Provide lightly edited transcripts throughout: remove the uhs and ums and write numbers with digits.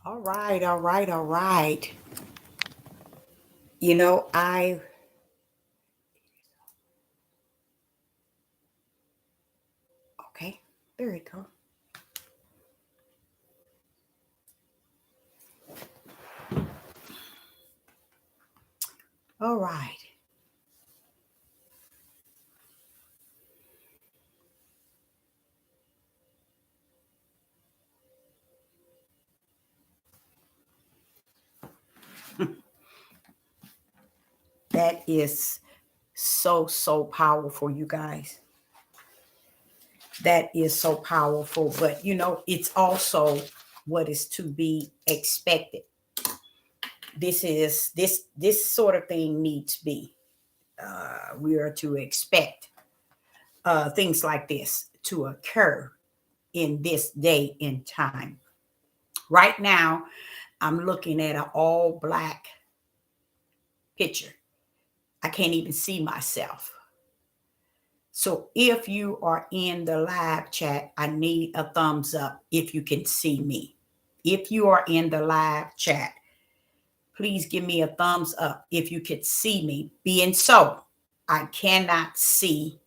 All right, all right, all right. You know, I okay. There we go. All right. That is so powerful, you guys. That is so powerful, but it's also what is to be expected. This sort of thing needs to be. We are to expect things like this to occur in this day and time. Right now, I'm looking at an all black picture. I can't even see myself. So if you are in the live chat, I need a thumbs up if you can see me. If you are in the live chat, please give me a thumbs up if you could see me. Being so, I cannot see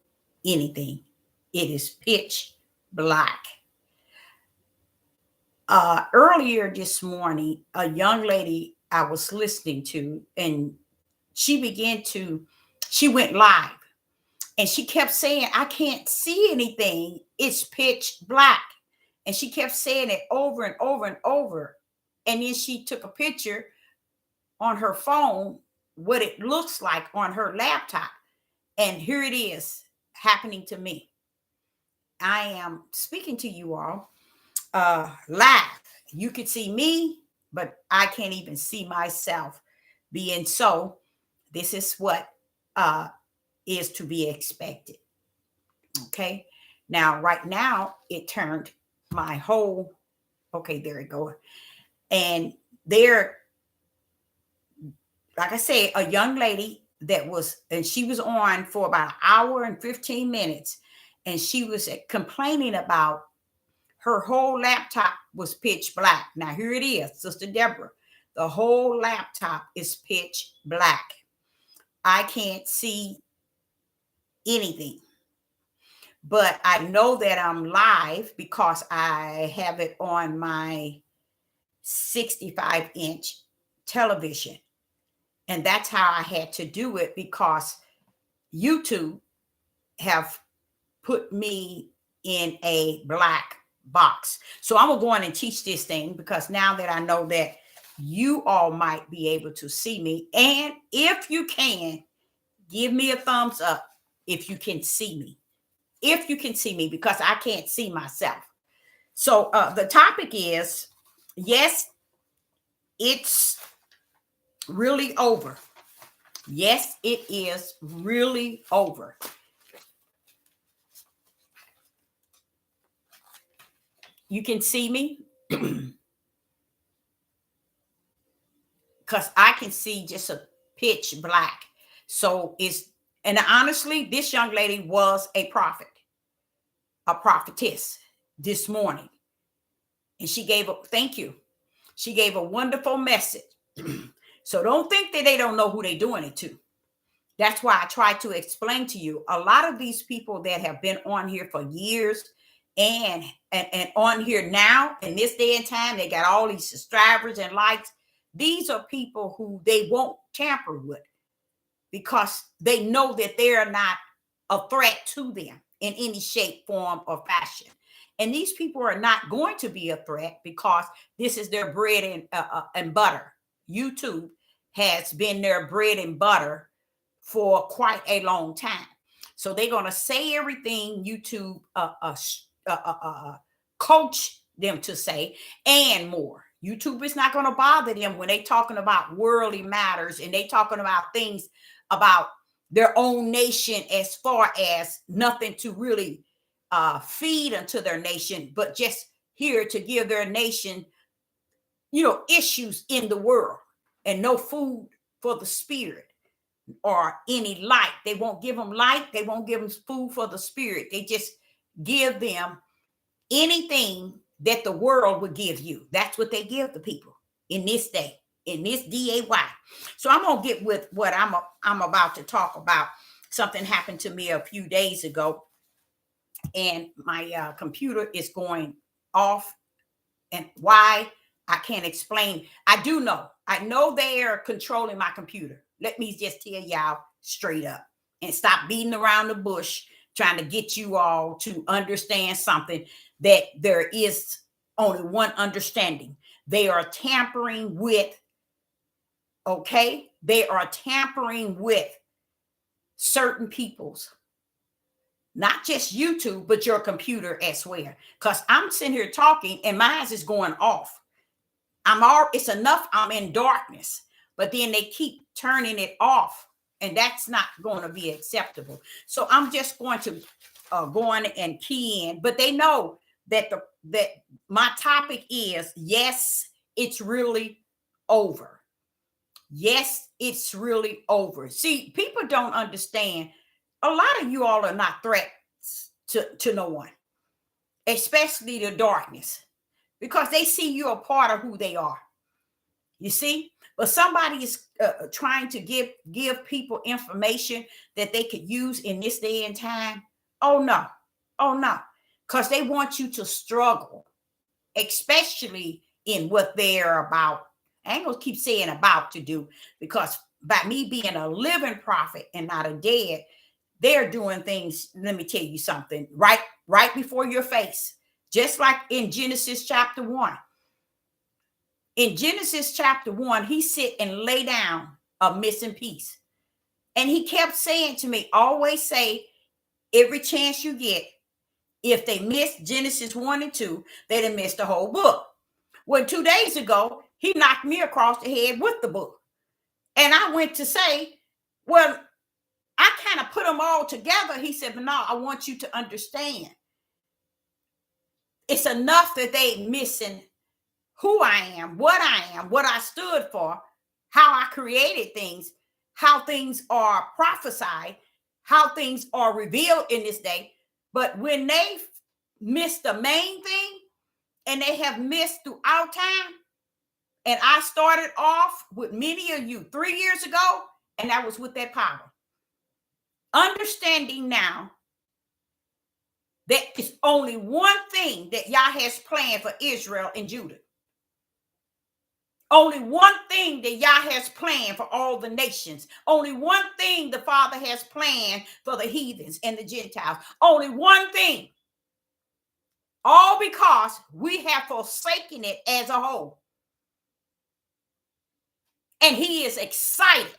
anything. It is pitch black. Earlier this morning, a young lady I was listening to, and she began to, she went live and she kept saying, I can't see anything. It's pitch black. And she kept saying it over and over and over. And then she took a picture on her phone, what it looks like on her laptop. And here it is happening to me. I am speaking to you all live. You could see me, but I can't even see myself. Being so, this is what uh, is to be expected. Okay. Now, right now, it turned my whole, okay, there it go. And there, like I said, a young lady that was, and she was on for about an hour and 15 minutes. And she was complaining about her whole laptop was pitch black. Now, here it is, Sister Deborah. The whole laptop is pitch black. I can't see anything. But I know that I'm live because I have it on my 65-inch television. And that's how I had to do it because YouTube have put me in a black box. So I'm gonna go on and teach this thing because now that I know that you all might be able to see me, and if you can, give me a thumbs up if you can see me. If you can see me, because I can't see myself. So the topic is, yes, it's really over. Yes, it is really over. You can see me because I can see just a pitch black. So it's, and honestly, this young lady was a prophet, a prophetess this morning. And she gave a, thank you. She gave a wonderful message. So don't think that they don't know who they're doing it to. That's why I try to explain to you a lot of these people that have been on here for years and on here now in this day and time, they got all these subscribers and likes. These are people who they won't tamper with because they know that they are not a threat to them in any shape, form, or fashion. And these people are not going to be a threat because this is their bread and butter. YouTube has been their bread and butter for quite a long time. So they're going to say everything YouTube coach them to say and more. YouTube is not going to bother them when they talking about worldly matters and they talking about things about their own nation as far as nothing to really feed unto their nation, but just here to give their nation, issues in the world and no food for the spirit or any light. They won't give them light. They won't give them food for the spirit. They just give them anything that the world would give you. That's what they give the people in this day, in this DAY. So I'm gonna get with what I'm about to talk about. Something happened to me a few days ago, and my computer is going off, and why I can't explain. I do know. I know they are controlling my computer. Let me just tell y'all straight up and stop beating around the bush trying to get you all to understand something that there is only one understanding. They are tampering with, okay? They are tampering with certain people's, not just YouTube, but your computer as well. Because I'm sitting here talking and mine is going off. It's enough I'm in darkness, but then they keep turning it off, and that's not going to be acceptable. So I'm just going to go on and key in, but they know that that my topic is, yes, it's really over. Yes, it's really over. See, people don't understand. A lot of you all are not threats to no one, especially the darkness, because they see you a part of who they are. You see? But somebody is trying to give people information that they could use in this day and time. Oh, no. Oh, no. Because they want you to struggle, especially in what they're about. I ain't going to keep saying about to do, because by me being a living prophet and not a dead, they're doing things, let me tell you something, right before your face. Just like in Genesis chapter 1. In Genesis chapter 1, he sit and lay down a missing piece. And he kept saying to me, always say, every chance you get, if they missed Genesis 1 and 2, they done missed the whole book. Well, 2 days ago, he knocked me across the head with the book. And I went to say, well, I kind of put them all together. He said, but no, I want you to understand. It's enough that they missing who I am, what I stood for, how I created things, how things are prophesied, how things are revealed in this day. But when they missed the main thing, and they have missed throughout time, and I started off with many of you 3 years ago, and that was with that power. Understanding now that it's only one thing that Yah has planned for Israel and Judah. Only one thing that Yah has planned for all the nations. Only one thing the Father has planned for the heathens and the Gentiles. Only one thing. All because we have forsaken it as a whole. And he is excited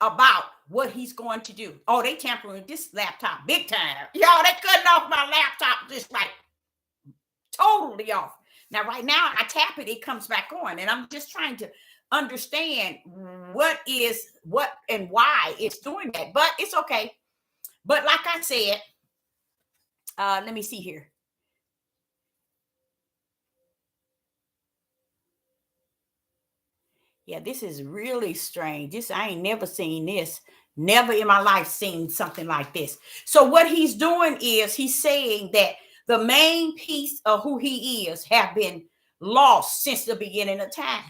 about what he's going to do. Oh, they tampering with this laptop big time. Y'all, they cutting off my laptop just like totally off. Now, right now, I tap it, it comes back on. And I'm just trying to understand what and why it's doing that. But it's okay. But like I said, let me see here. Yeah, this is really strange. I ain't never seen this. Never in my life seen something like this. So what he's doing is he's saying that the main piece of who he is have been lost since the beginning of time.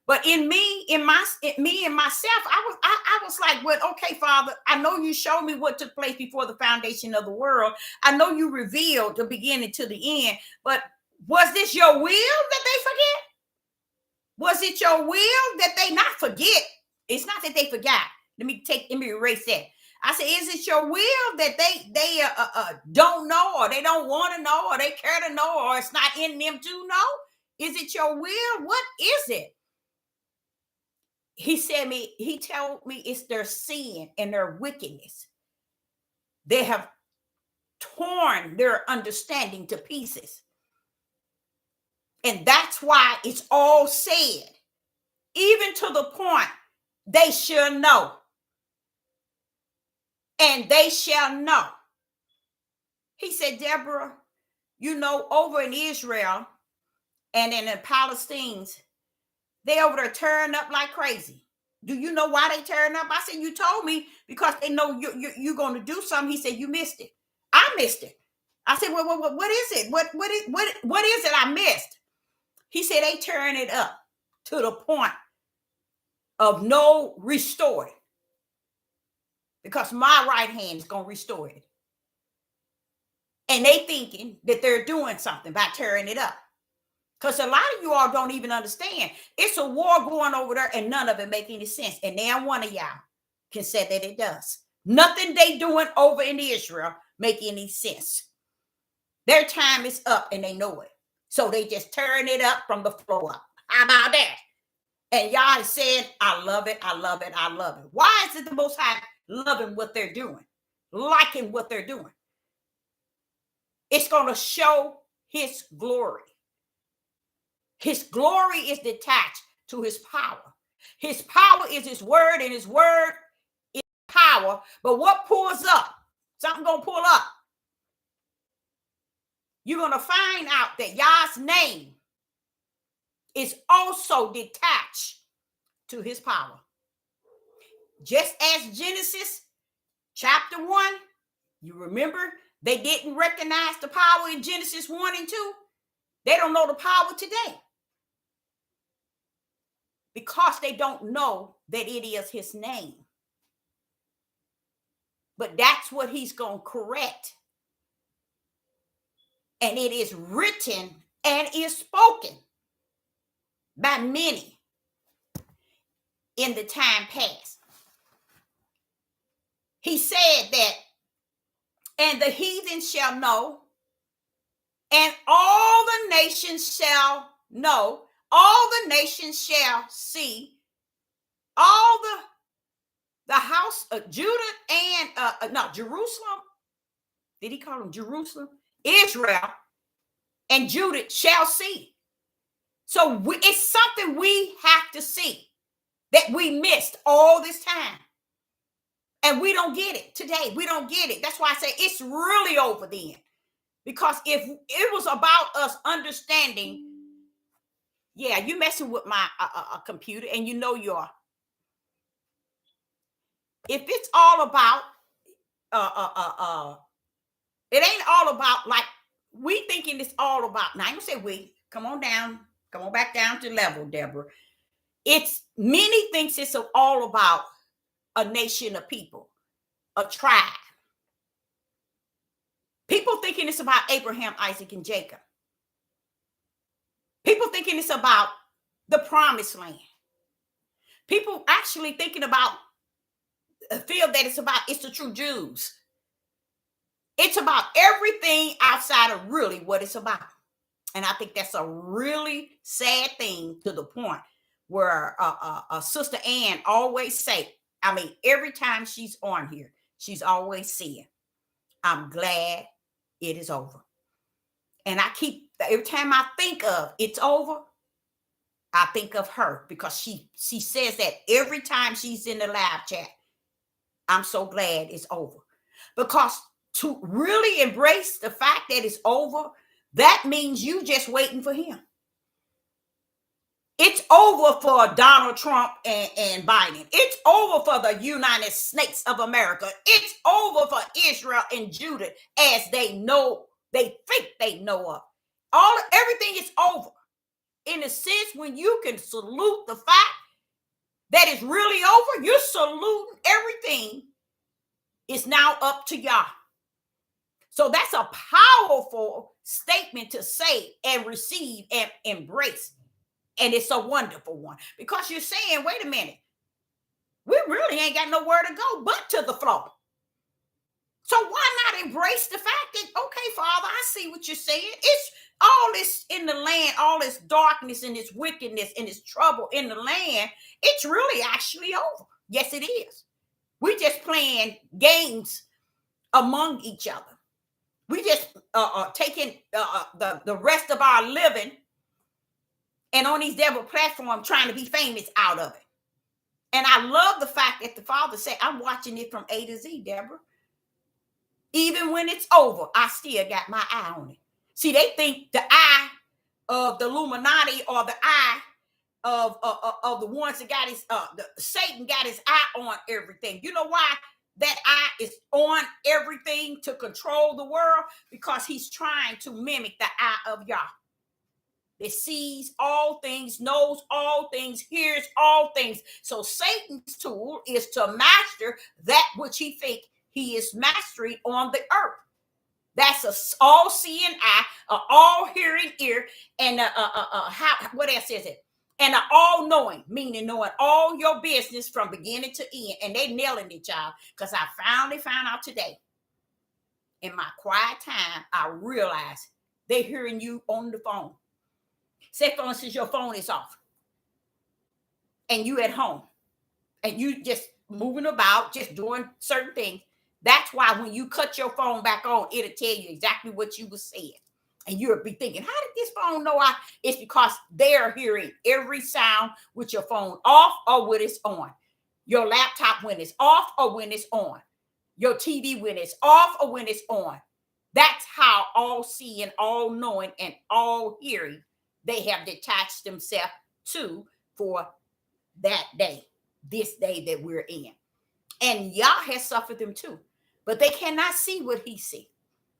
But in myself, I was like, well, okay, Father, I know you showed me what took place before the foundation of the world. I know you revealed the beginning to the end, but was this your will that they forget? Was it your will that they not forget? It's not that they forgot. Let me erase that. I said, is it your will that they don't know, or they don't want to know, or they care to know, or it's not in them to know? Is it your will? What is it? He told me it's their sin and their wickedness. They have torn their understanding to pieces. And that's why it's all said, even to the point they shall know. And they shall know. He said, Deborah, over in Israel and in the Palestinians, they over there tearing up like crazy. Do you know why they tearing up? I said, you told me because they know you're going to do something. He said, you missed it. I missed it. I said, well, what is it? What is it I missed? He said, they turn it up to the point of no restoring, because my right hand is going to restore it. And they thinking that they're doing something by tearing it up. Because a lot of you all don't even understand. It's a war going over there and none of it make any sense. And now one of y'all can say that it does. Nothing they doing over in Israel make any sense. Their time is up and they know it. So they just turn it up from the floor up. How about that? And y'all said, I love it, I love it, I love it. Why is it the Most High loving what they're doing? Liking what they're doing? It's going to show his glory. His glory is detached to his power. His power is his word, and his word is power. But what pulls up? Something going to pull up. You're going to find out that Yah's name is also detached to his power. Just as Genesis chapter 1, you remember, they didn't recognize the power in Genesis 1 and 2. They don't know the power today, because they don't know that it is his name. But that's what he's going to correct. And it is written and is spoken by many in the time past. He said that, and the heathen shall know, and all the nations shall know, all the nations shall see, all the house of Judah and Jerusalem. Did he call them Jerusalem? Israel and Judah shall see. So it's something we have to see that we missed all this time. And we don't get it today. We don't get it. That's why I say it's really over then. Because if it was about us understanding, yeah, you messing with my computer, and you know you are. If it's all about, it ain't all about, like, we thinking it's all about, now I ain't gonna say we, come on back down to level, Deborah. It's many thinks it's all about a nation of people, a tribe. People thinking it's about Abraham, Isaac, and Jacob. People thinking it's about the promised land. People actually thinking about, feel that it's the true Jews. It's about everything outside of really what it's about. And I think that's a really sad thing, to the point where Sister Ann always say, I mean, every time she's on here, she's always saying, I'm glad it is over. And every time I think of it's over, I think of her, because she says that every time she's in the live chat. I'm so glad it's over. Because to really embrace the fact that it's over, that means you just waiting for him. It's over for Donald Trump and Biden. It's over for the United States of America. It's over for Israel and Judah, as they think they know of. Everything is over. In a sense, when you can salute the fact that it's really over, you're saluting everything. It's now up to Yah. So that's a powerful statement to say and receive and embrace. And it's a wonderful one, because you're saying, wait a minute, we really ain't got nowhere to go but to the floor. So why not embrace the fact that, okay, Father, I see what you're saying. It's all this in the land, all this darkness and this wickedness and this trouble in the land. It's really actually over. Yes, it is. We just playing games among each other. We just taking the rest of our living and on these devil platforms trying to be famous out of it. And I love the fact that the Father said, I'm watching it from A to Z, Deborah. Even when it's over, I still got my eye on it. See, they think the eye of the Illuminati, or the eye of the ones that got Satan got his eye on everything. You know why that eye is on everything to control the world because he's trying to mimic the eye of Yah. That sees all things, knows all things, hears all things. So Satan's tool is to master that which he thinks he is mastering on the earth. That's a all-seeing eye, an all-hearing ear, and what else is it? And an all-knowing, meaning knowing all your business from beginning to end. And they nailing it, y'all, because I finally found out today. In my quiet time, I realized they're hearing you on the phone. Say, for instance, your phone is off and you at home and you just moving about, just doing certain things. That's why when you cut your phone back on, it'll tell you exactly what you were saying. And you'll be thinking, how did this phone know it's because they're hearing every sound with your phone off or when it's on. Your laptop when it's off or when it's on. Your TV when it's off or when it's on. That's how all seeing, all knowing, and all hearing they have detached themselves to for that day, this day that we're in. And Yah has suffered them too. But they cannot see what he sees.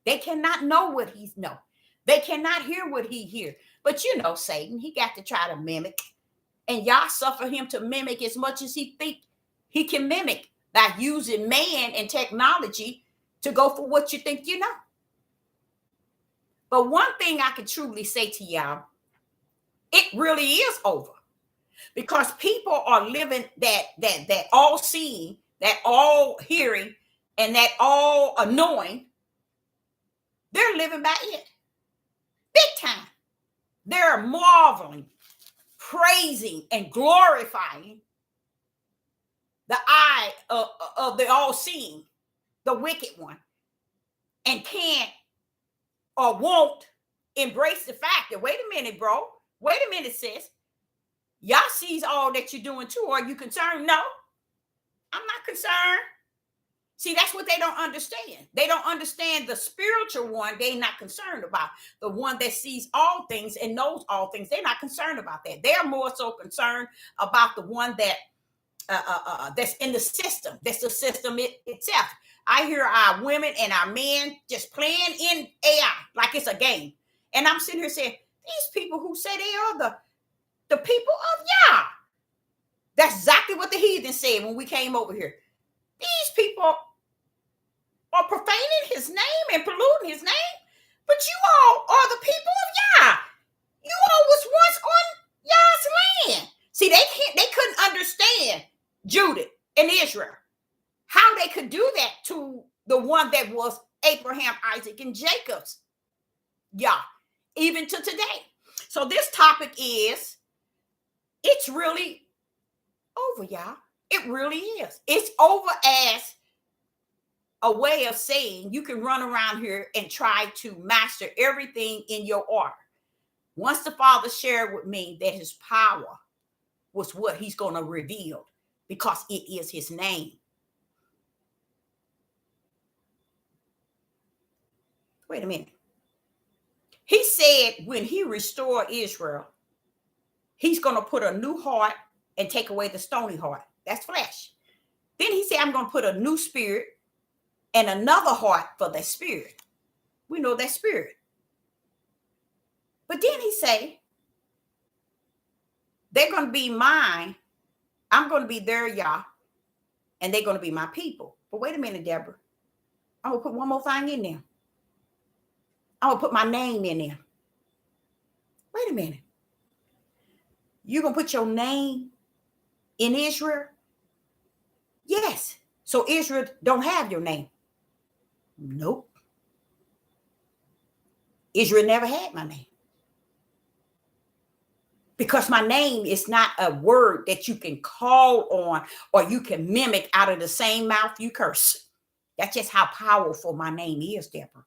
They cannot know what he knows. They cannot hear what he hears. But you know, Satan, he got to try to mimic. And Yah suffer him to mimic as much as he think he can mimic by using man and technology to go for what you think you know. But one thing I can truly say to y'all, it really is over. Because people are living that all seeing, that all hearing, and that all knowing. They're living by it. Big time. They're marveling, praising, and glorifying the eye of the all-seeing, the wicked one, and can't or won't embrace the fact that, wait a minute, bro. Wait a minute, sis. Yah sees all that you're doing too. Are you concerned? No, I'm not concerned. See, that's what they don't understand. They don't understand the spiritual one. They're not concerned about the one that sees all things and knows all things. They're not concerned about that. They're more so concerned about the one that that's in the system. That's the system itself. I hear our women and our men just playing in AI like it's a game. And I'm sitting here saying, these people who say they are the people of Yah. That's exactly what the heathen said when we came over here. These people are profaning his name and polluting his name, but you all are the people of Yah. You all was once on Yah's land. See, they couldn't understand Judah and Israel, how they could do that to the one that was Abraham, Isaac, and Jacob's Yah, even to today. So this topic is, it's really over, y'all. It really is. It's over as a way of saying you can run around here and try to master everything in your order. Once the Father shared with me that his power was what he's going to reveal because it is his name. Wait a minute. He said when he restored Israel, he's going to put a new heart and take away the stony heart. That's flesh. Then he said, I'm going to put a new spirit and another heart for the spirit. We know that spirit. But then he said, they're going to be mine. I'm going to be their Yah, and they're going to be my people. But wait a minute, Deborah. I'm going to put one more thing in there. I'm going to put my name in there. Wait a minute. You're going to put your name in Israel? Yes. So Israel don't have your name? Nope. Israel never had my name. Because my name is not a word that you can call on or you can mimic out of the same mouth you curse. That's just how powerful my name is, Deborah.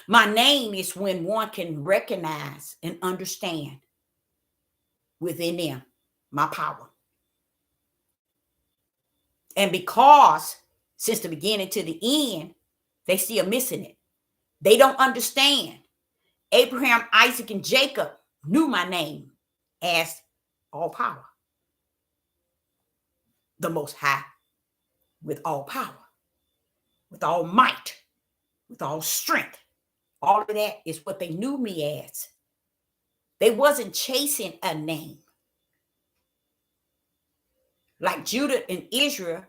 My name is when one can recognize and understand within them my power. And because since the beginning to the end, they still missing it. They don't understand. Abraham, Isaac, and Jacob knew my name as all power, the Most High. with all power, with all might, with all strength. All of that is what they knew me as. They wasn't chasing a name. Like Judah and Israel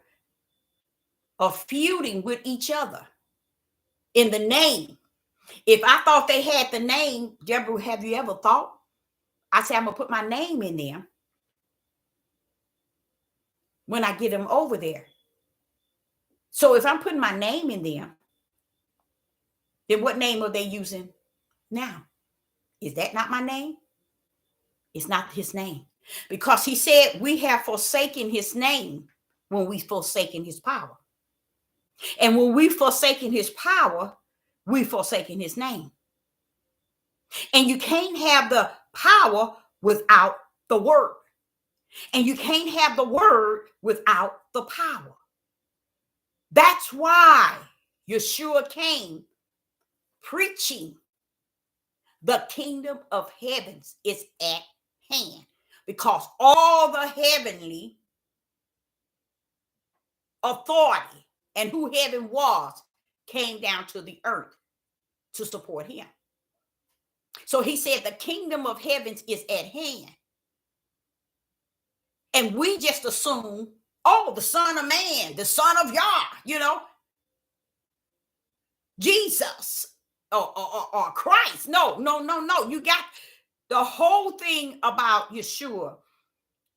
are feuding with each other in the name. If I thought they had the name, Deborah, have you ever thought? I say I'm going to put my name in there when I get them over there. So if I'm putting my name in them, then what name are they using now? Is that not my name? It's not his name. Because he said we have forsaken his name when we forsaken his power. And when we forsaken his power, we forsaken his name. And you can't have the power without the word. And you can't have the word without the power. That's why Yeshua came preaching the kingdom of heavens is at hand, because all the heavenly authority and who heaven was came down to the earth to support him. So he said the kingdom of heavens is at hand. And we just assume, oh, the Son of Man, the Son of Yah, Jesus or Christ. No. You got the whole thing about Yeshua.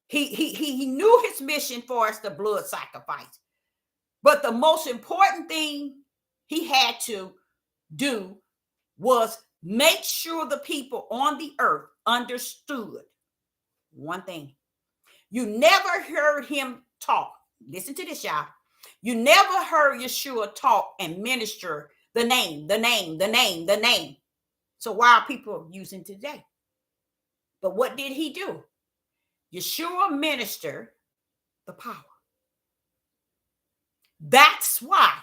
He knew his mission for us, the blood sacrifice. But the most important thing he had to do was make sure the people on the earth understood one thing. You never heard him talk. Listen to this, y'all. You never heard Yeshua talk and minister the name. So why are people using today? But what did he do? Yeshua ministered the power. That's why.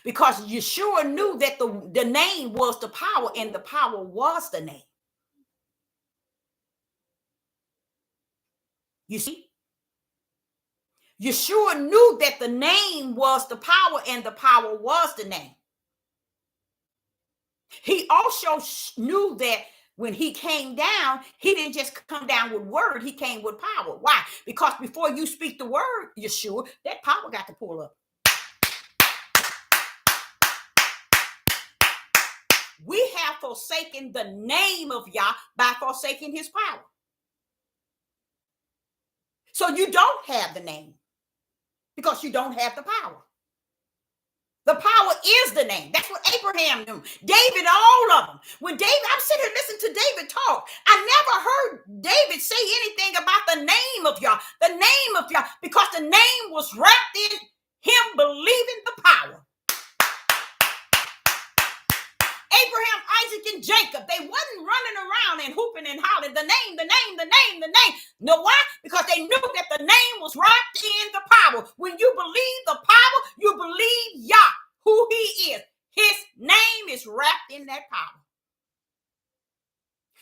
Because Yeshua knew that the name was the power, and the power was the name. You see? Yeshua knew that the name was the power, and the power was the name. He also knew that when he came down, he didn't just come down with word, he came with power. Why? Because before you speak the word, Yeshua, that power got to pull up. We have forsaken the name of Yah by forsaking his power. So you don't have the name because you don't have the power. The power is the name. That's what Abraham knew. David, all of them. When David, I'm sitting here listening to David talk. I never heard David say anything about the name of Yah. The name of Yah, because the name was wrapped in him believing the power. Abraham, Isaac, and Jacob, they wasn't running around and hooping and hollering, the name. Know why? Because they knew that the name was wrapped in the power. When you believe the power, you believe Yah, who he is. His name is wrapped in that power.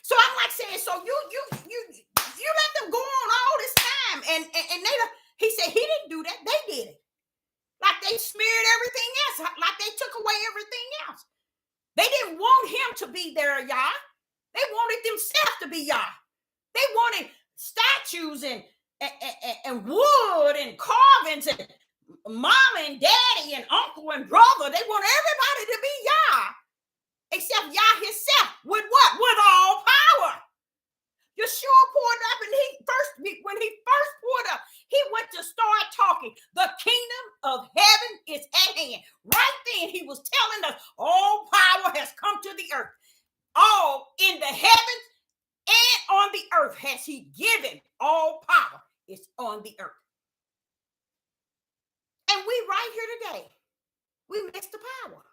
So I'm like saying, so you let them go on all this time, and he said he didn't do that, they did it. Like they smeared everything else, like they took away everything else. They didn't want him to be their Yah. They wanted themselves to be Yah. They wanted statues and wood and carvings and mama and daddy and uncle and brother. They want everybody to be Yah, except Yah himself. With what? With all power. Yeshua poured up, and when he first poured up, he went to start talking. The kingdom of heaven is at hand. Right then, he was telling us all power has come to the earth. All in the heavens and on the earth has he given. All power is on the earth. And we right here today, we missed the power.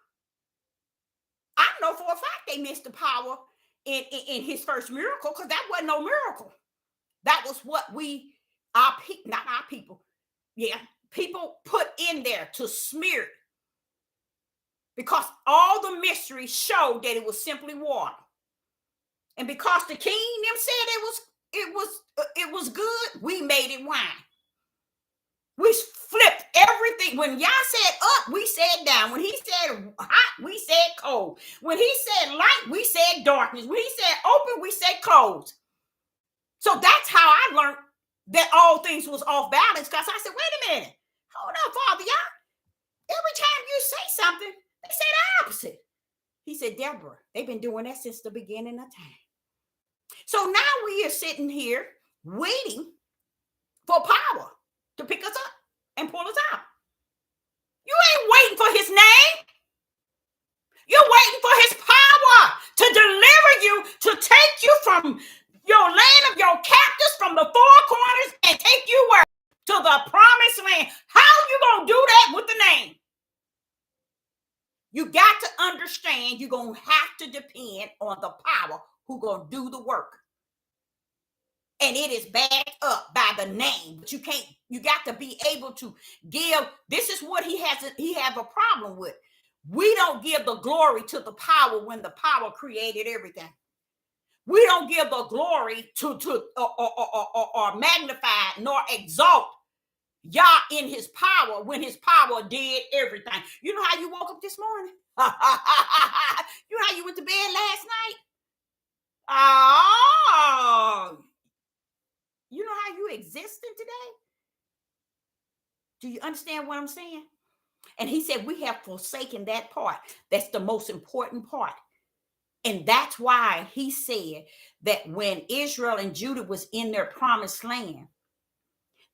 I know for a fact they missed the power in his first miracle, because that wasn't no miracle. That was what not our people, people put in there to smear it, because all the mystery showed that it was simply water. And because the king them said it was good, we made it wine. We flipped everything. When Yah said up, we said down. When he said hot, we said cold. When he said light, we said darkness. When he said open, we said closed. So that's how I learned that all things was off balance, because I said, wait a minute. Hold up, Father Yah. Every time you say something, they say the opposite. He said, Deborah, they've been doing that since the beginning of time. So now we are sitting here waiting for power to pick us up and pull us out. You ain't waiting for his name. You're waiting for his power to deliver you, to take you from your land of your captives, from the four corners, and take you where? To the promised land. How you going to do that with the name? You got to understand you're going to have to depend on the power who's going to do the work. And it is backed up by the name. But you got to be able to give. This is what he has a problem with. We don't give the glory to the power when the power created everything. We don't give the glory to or magnify nor exalt Yah in his power when his power did everything. You know how you woke up this morning? You know how you went to bed last night? Oh, you know how you existing today? Do you understand what I'm saying? And he said, we have forsaken that part. That's the most important part. And that's why he said that when Israel and Judah was in their promised land,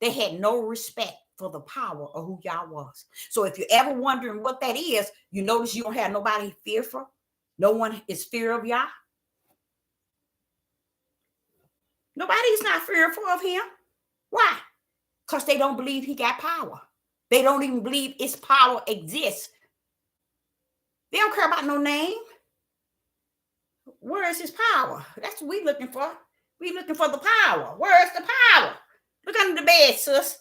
they had no respect for the power of who Yah was. So if you're ever wondering what that is, you notice you don't have nobody fearful. No one is fear of Yah. Nobody's not fearful of him. Why? Because they don't believe he got power. They don't even believe his power exists. They don't care about no name. Where is his power? That's what we're looking for. We're looking for the power. Where is the power? Look under the bed, sis.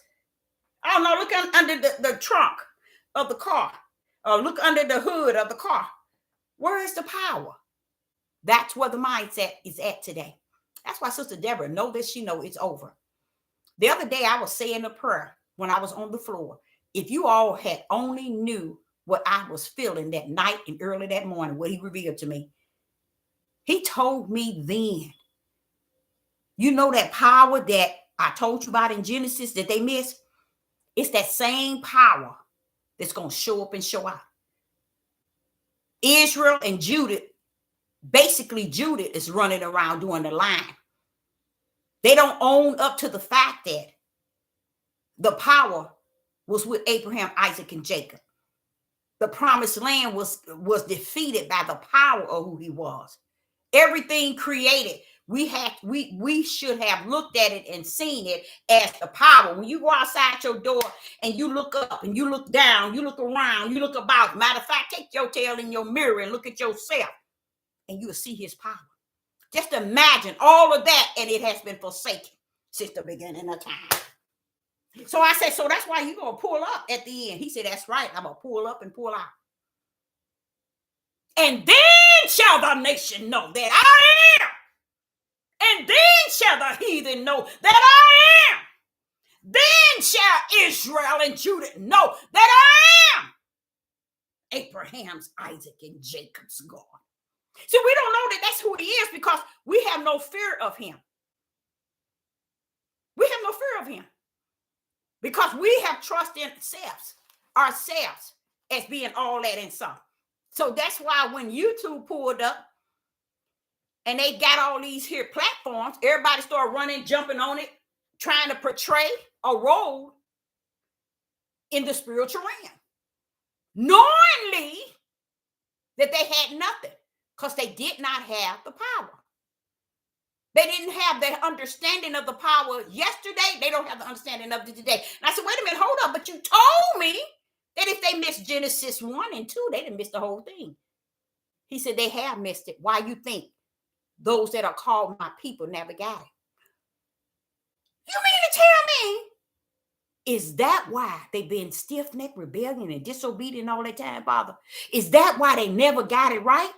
Oh, no, look under the trunk of the car. Or look under the hood of the car. Where is the power? That's where the mindset is at today. That's why Sister Deborah, know that she know it's over. The other day, I was saying a prayer when I was on the floor. If you all had only knew what I was feeling that night and early that morning, what he revealed to me. He told me then, you know that power that I told you about in Genesis that they missed? It's that same power that's going to show up and show out. Israel and Judah, basically Judah is running around doing the line. They don't own up to the fact that the power was with Abraham, Isaac, and Jacob. The promised land was defeated by the power of who he was. Everything created, we should have looked at it and seen it as the power. When you go outside your door and you look up and you look down, you look around, you look about. Matter of fact, take your tail in your mirror and look at yourself and you will see his power. Just imagine all of that, and it has been forsaken since the beginning of time. So I said, so that's why you're going to pull up at the end. He said, that's right. I'm going to pull up and pull out. And then shall the nation know that I am. And then shall the heathen know that I am. Then shall Israel and Judah know that I am Abraham's, Isaac, and Jacob's God. See, we don't know that that's who he is because we have no fear of him. We have no fear of him because we have trust in ourselves as being all that and some. So that's why when YouTube pulled up and they got all these here platforms, everybody started running, jumping on it, trying to portray a role in the spiritual realm, knowingly that they had nothing because they did not have the power. They didn't have the understanding of the power yesterday. They don't have the understanding of it today. And I said, wait a minute, hold up. But you told me that if they missed Genesis 1 and 2, they didn't miss the whole thing. He said, they have missed it. Why you think those that are called my people never got it? You mean to tell me? Is that why they've been stiff-necked, rebellion, and disobedient all that time, Father? Is that why they never got it right?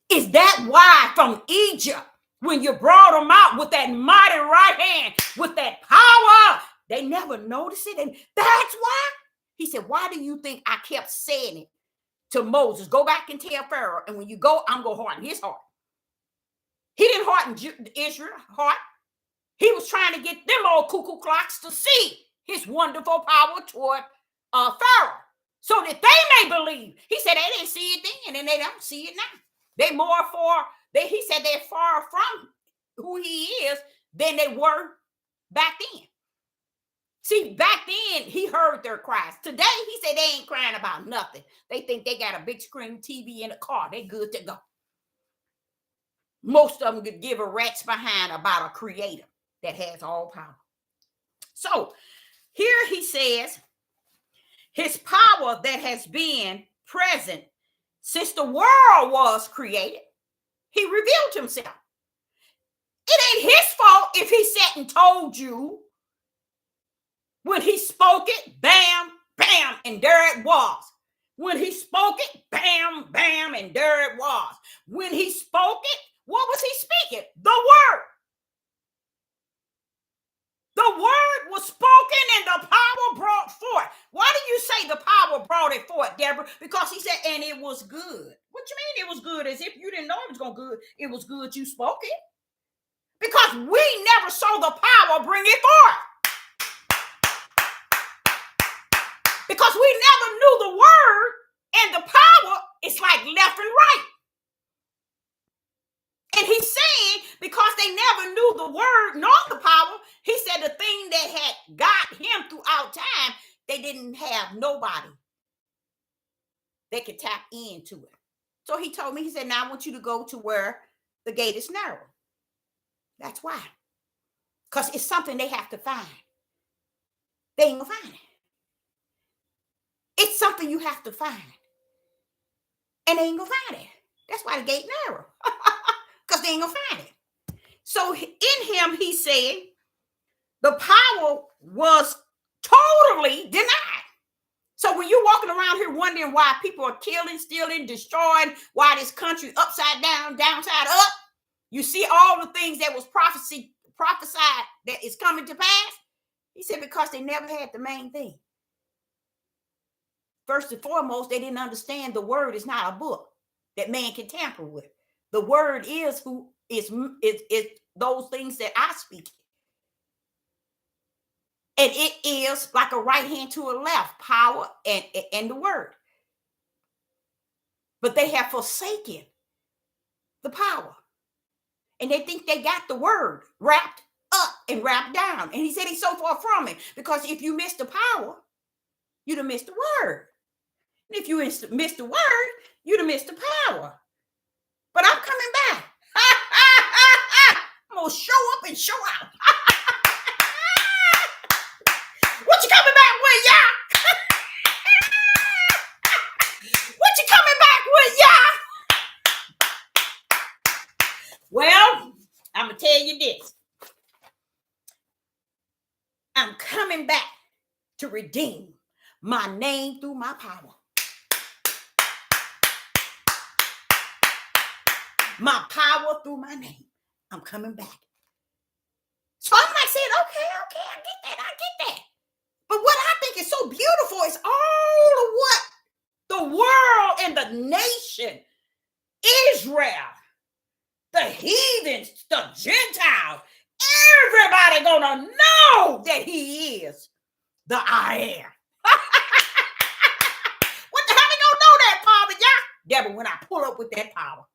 Is that why from Egypt, when you brought them out with that mighty right hand, with that power They never noticed it. And that's why. He said, why do you think I kept saying it to Moses? Go back and tell Pharaoh. And when you go, I'm going to harden his heart. He didn't harden Israel's heart. He was trying to get them old cuckoo clocks to see his wonderful power toward Pharaoh, so that they may believe. He said they didn't see it then, and they don't see it now. He said they're far from who he is than they were back then. See, back then, he heard their cries. Today, he said they ain't crying about nothing. They think they got a big screen TV in the car. They good to go. Most of them could give a rat's behind about a creator that has all power. So here he says, his power that has been present since the world was created, he revealed himself. It ain't his fault if he sat and told you. When he spoke it, bam, bam, and there it was. When he spoke it, bam, bam, and there it was. When he spoke it, what was he speaking? The word. The word was spoken and the power brought forth. Why do you say the power brought it forth, Deborah? Because he said, and it was good. What you mean it was good? As if you didn't know it was going good. It was good you spoke it. Because we never saw the power bring it forth. Because we never knew the word, and the power is like left and right. And he's saying, because they never knew the word nor the power, he said the thing that had got him throughout time, they didn't have nobody that could tap into it. So he told me, he said, now I want you to go to where the gate is narrow. That's why. Because it's something they have to find. They ain't gonna find it. It's something you have to find. And they ain't gonna find it. That's why the gate narrow. Because they ain't gonna find it. So in him, he said, the power was totally denied. So when you're walking around here wondering why people are killing, stealing, destroying, why this country upside down, downside up, you see all the things that was prophesied that is coming to pass. He said, because they never had the main thing. First and foremost, they didn't understand the word is not a book that man can tamper with. The word is who is those things that I speak. And it is like a right hand to a left, power and the word. But they have forsaken the power. And they think they got the word wrapped up and wrapped down. And he said he's so far from it. Because if you miss the power, you'd have missed the word. And if you miss the word, you'd have missed the power. But I'm coming back. I'm going to show up and show out. What you coming back with, y'all? What you coming back with, y'all? Well, I'm going to tell you this. I'm coming back to redeem my name through my power. My power through my name. I'm coming back. So I'm like saying, okay, I get that. But what I think is so beautiful is all of what the world and the nation, Israel, the heathens, the Gentiles, everybody gonna know that he is the I am. What the hell they gonna know that power, y'all? Deborah, when I pull up with that power,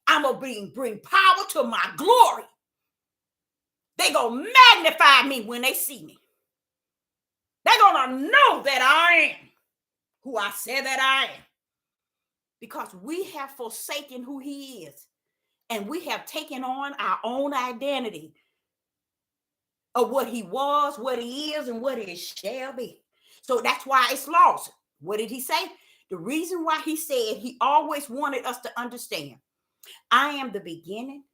I'm going to bring power to my glory. They're going to magnify me when they see me. They're going to know that I am who I said that I am. Because we have forsaken who he is. And we have taken on our own identity of what he was, what he is, and what it shall be. So that's why it's lost. What did he say? The reason why he said he always wanted us to understand, I am the beginning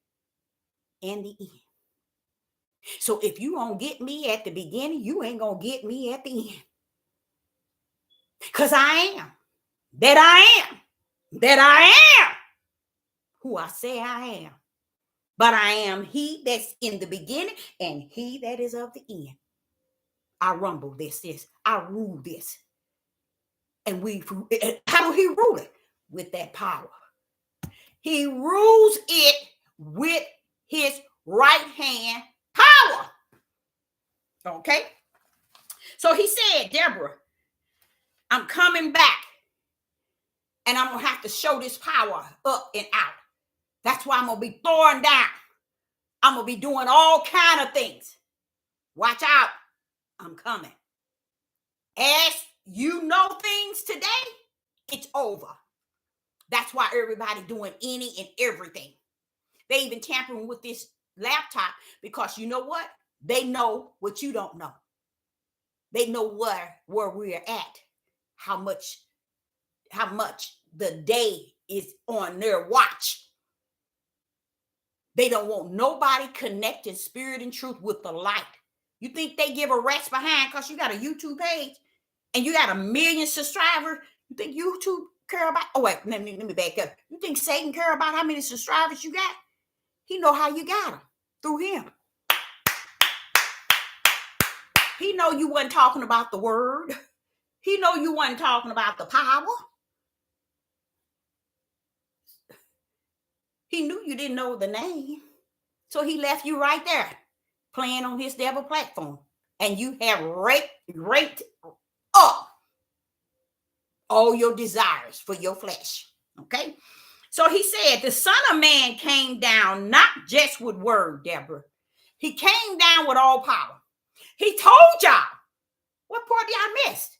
and the end. So if you don't get me at the beginning, you ain't going to get me at the end. Because I am who I say I am. But I am he that's in the beginning and he that is of the end. I rumble this. I rule this. And how do he rule it? With that power. He rules it with his right hand power. Okay? So he said, Deborah, I'm coming back. And I'm going to have to show this power up and out. That's why I'm going to be throwing down. I'm going to be doing all kind of things. Watch out. I'm coming. As you know things today, it's over. That's why everybody doing any and everything. They even tampering with this laptop because you know what? They know what you don't know. They know where we're at, how much the day is on their watch. They don't want nobody connecting spirit and truth with the light. You think they give a rat's behind because you got a YouTube page and you got 1 million subscribers? You think YouTube care about? Oh, wait, let me back up. You think Satan care about how many subscribers you got? He know how you got them through him. He know you wasn't talking about the word. He know you wasn't talking about the power. He knew you didn't know the name. So he left you right there playing on his devil platform. And you have raked up all your desires for your flesh. Okay? So he said, the Son of Man came down not just with word, Deborah. He came down with all power. He told y'all. What part y'all missed?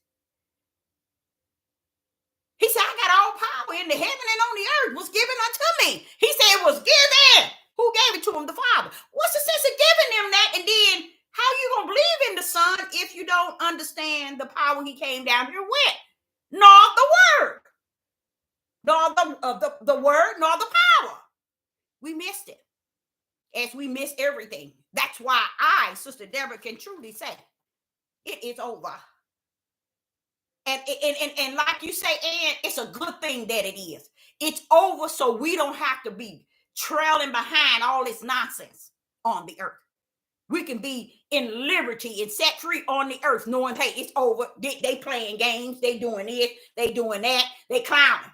He said, I got all power in the heaven and on the earth was given unto me. He said it was given. Who gave it to him? The Father. What's the sense of giving him that? And then how you going to believe in the Son if you don't understand the power he came down here with? Nor the word. Nor the word, nor the power. We missed it. As we miss everything. That's why I, Sister Deborah, can truly say it is over. And like you say, and it's a good thing that it is. It's over so we don't have to be trailing behind all this nonsense on the earth. We can be in liberty and set free on the earth knowing, hey, it's over. They playing games. They doing this. They doing that. They clowning.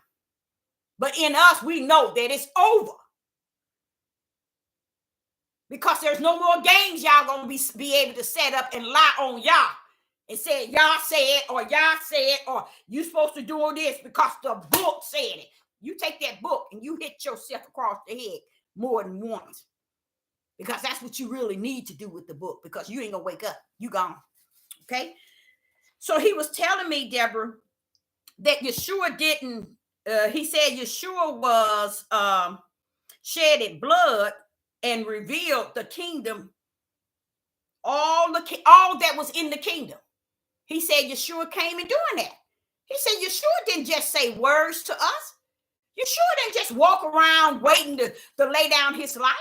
But in us, we know that it's over. Because there's no more games y'all going to be able to set up and lie on y'all. And say, y'all said, or you supposed to do this because the book said it. You take that book and you hit yourself across the head more than once. Because that's what you really need to do with the book. Because you ain't going to wake up. You gone. Okay? So he was telling me, Deborah, that Yeshua didn't, he said Yeshua was shedded blood and revealed the kingdom, all that was in the kingdom. He said Yeshua came in doing that. He said Yeshua didn't just say words to us. Yeshua didn't just walk around waiting to lay down his life.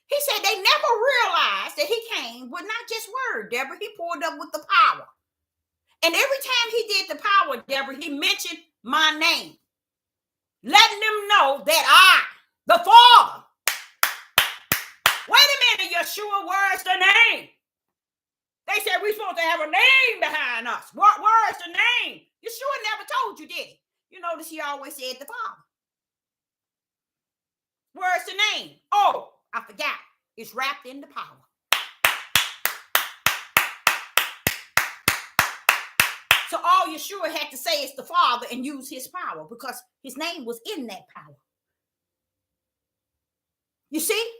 He said they never realized that he came with not just word, Deborah. He poured up with the power. And every time he did the power, Deborah, he mentioned my name. Letting them know that I, the Father. Wait a minute, Yeshua, where's the name? They said we're supposed to have a name behind us. Where's the name? Yeshua never told you, did he? You notice he always said the Father. Where's the name? Oh, I forgot. It's wrapped in the power. So all Yeshua had to say is the Father and use his power because his name was in that power. You see?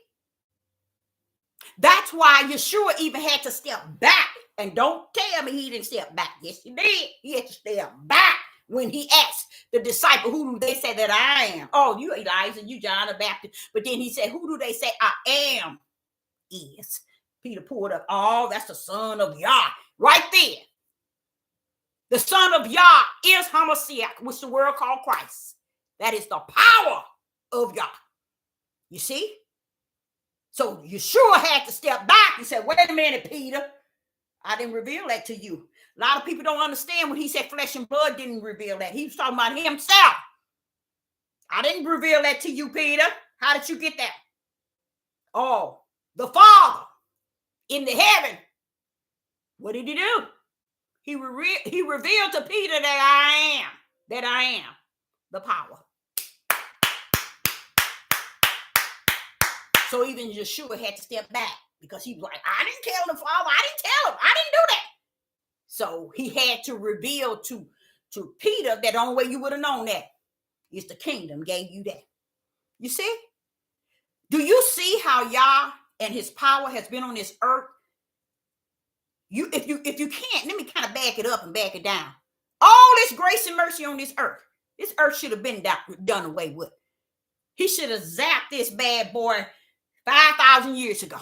That's why Yeshua even had to step back. And don't tell me he didn't step back. Yes, he did. He had to step back when he asked the disciple, who do they say that I am? Oh, you Elijah, you John the Baptist. But then he said, who do they say I am is? Peter pulled up, oh, that's the Son of Yah. Right there. The Son of Yah is Hamashiach, which the world called Christ. That is the power of Yah. You see? So Yeshua had to step back and say, wait a minute, Peter. I didn't reveal that to you. A lot of people don't understand when he said flesh and blood didn't reveal that. He was talking about himself. I didn't reveal that to you, Peter. How did you get that? Oh, the Father in the heaven What did he do? He revealed to Peter that I am the power. So even Yeshua had to step back because he was like, I didn't tell the Father. I didn't tell him. I didn't do that. So he had to reveal to Peter that the only way you would have known that is the kingdom gave you that. You see? Do you see how Yah and his power has been on this earth? If you can't, let me kind of back it up and back it down. All this grace and mercy on this earth should have been done away with. He should have zapped this bad boy 5,000 years ago.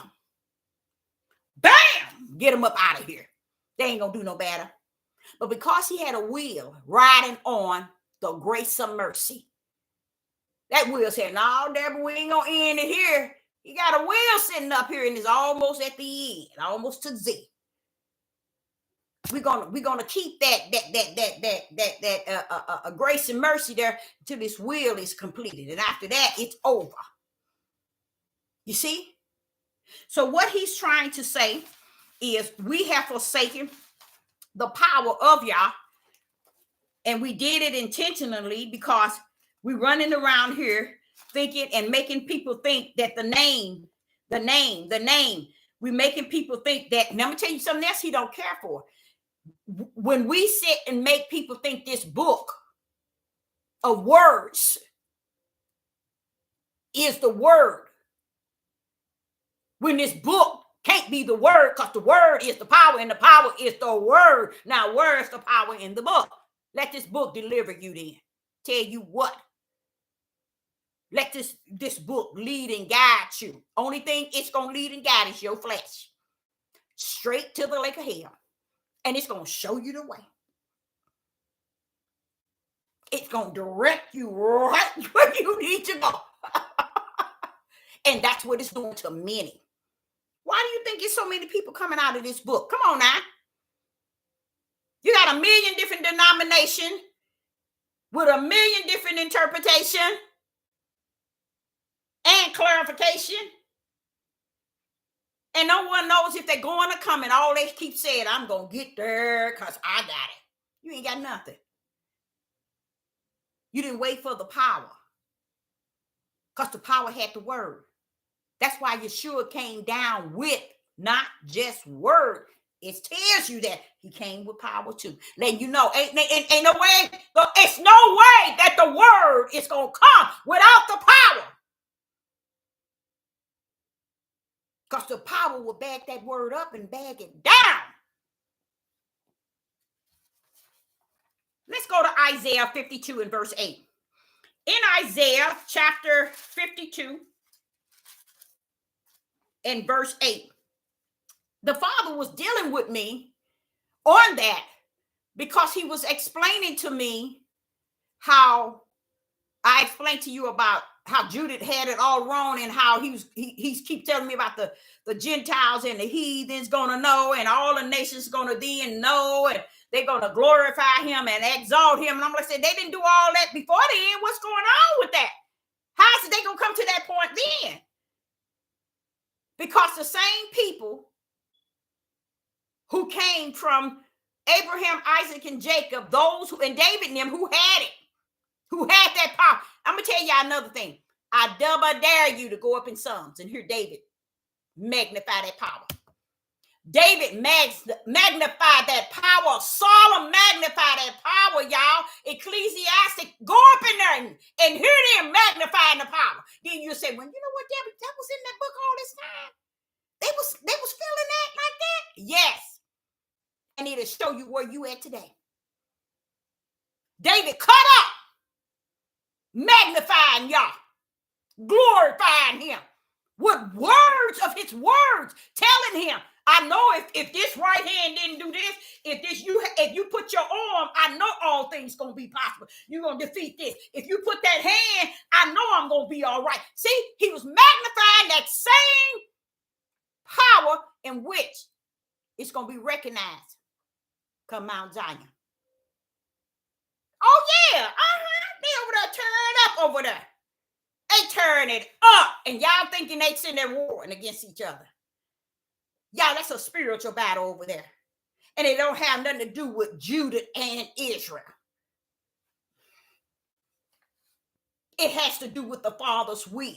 Bam! Get him up out of here. They ain't gonna do no better. But because he had a wheel riding on the grace of mercy, that wheel said, no, Deborah, we ain't gonna end it here. He got a wheel sitting up here and it's almost at the end, almost to Z. We're gonna keep that grace and mercy there until this wheel is completed, and after that, it's over. You see? So what he's trying to say is we have forsaken the power of Yah, and we did it intentionally because we're running around here thinking and making people think that the name, we're making people think that. Now, I'm gonna tell you something else he don't care for. When we sit and make people think this book of words is the word, when this book can't be the word, because the word is the power and the power is the word. Now, where's the power in the book? Let this book deliver you then. Tell you what. Let this book lead and guide you. Only thing it's going to lead and guide is your flesh. Straight to the lake of hell. And it's going to show you the way. It's going to direct you right where you need to go. And that's what it's doing to many. Why do you think there's so many people coming out of this book? Come on now. You got a million different denominations with a million different interpretation and clarification. And no one knows if they're going to come, and all they keep saying, I'm going to get there because I got it. You ain't got nothing. You didn't wait for the power because the power had the word. That's why Yeshua came down with not just word. It tells you that he came with power too. Letting you know, ain't no way, it's no way that the word is going to come without the power. Because the power will back that word up and bag it down. Let's go to Isaiah 52 and verse 8. In Isaiah chapter 52 and verse 8, the Father was dealing with me on that because he was explaining to me how I explained to you about how Judith had it all wrong and how he's keep telling me about the Gentiles and the heathens going to know and all the nations going to then know and they're going to glorify him and exalt him. And I'm going to say, they didn't do all that before then. What's going on with that? How is it they going to come to that point then? Because the same people who came from Abraham, Isaac, and Jacob, those who, and David and them who had it, who had that power. I'm going to tell y'all another thing. I double dare you to go up in Psalms and hear David magnify that power. David magnified that power. Solomon magnified that power, y'all. Ecclesiastic, go up in there and hear them magnifying the power. Then you say, well, you know what, that was in that book all this time. They was feeling that like that? Yes. And it'll show you where you at today. David cut up, magnifying Yah, glorifying him with words of his words, telling him, I know if this right hand didn't do this, if you put your arm, I know all things gonna be possible. You're gonna defeat this. If you put that hand, I know I'm gonna be all right. See, he was magnifying that same power in which it's gonna be recognized come Mount Zion. Oh yeah, they over there turning up over there. They turn it up, and y'all thinking they sitting there warring against each other. Y'all, that's a spiritual battle over there. And it don't have nothing to do with Judah and Israel. It has to do with the Father's will.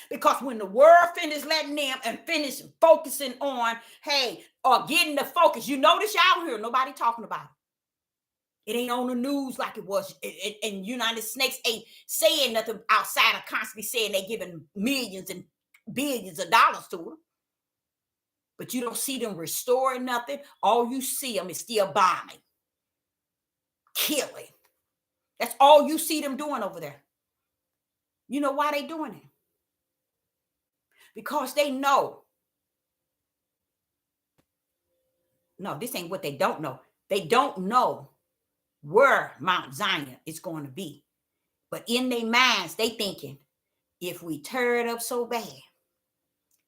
Because when the world finished letting them and finished focusing on, hey, or getting the focus, you notice y'all here, nobody talking about it. It ain't on the news like it was. And United Snakes ain't saying nothing outside of constantly saying they giving millions and billions of dollars to them. But you don't see them restoring nothing. All you see them is still bombing, killing. That's all you see them doing over there. You know why they doing it? Because they know. No, this ain't what they don't know. They don't know where Mount Zion is going to be. But in their minds, they thinking, if we tear it up so bad,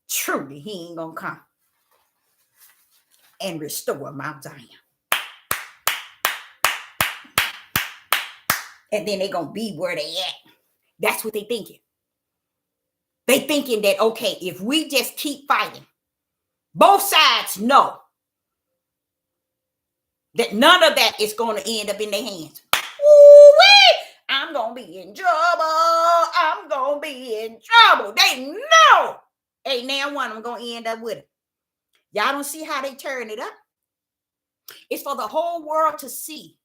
truly he ain't going to come and restore Mount Zion. And then they're going to be where they at. That's what they thinking. They thinking that, okay, if we just keep fighting, both sides know that none of that is going to end up in their hands. Ooh-wee! I'm going to be in trouble. I'm going to be in trouble. They know ain't now one of them going to end up with it. Y'all don't see how they turn it up? It's for the whole world to see.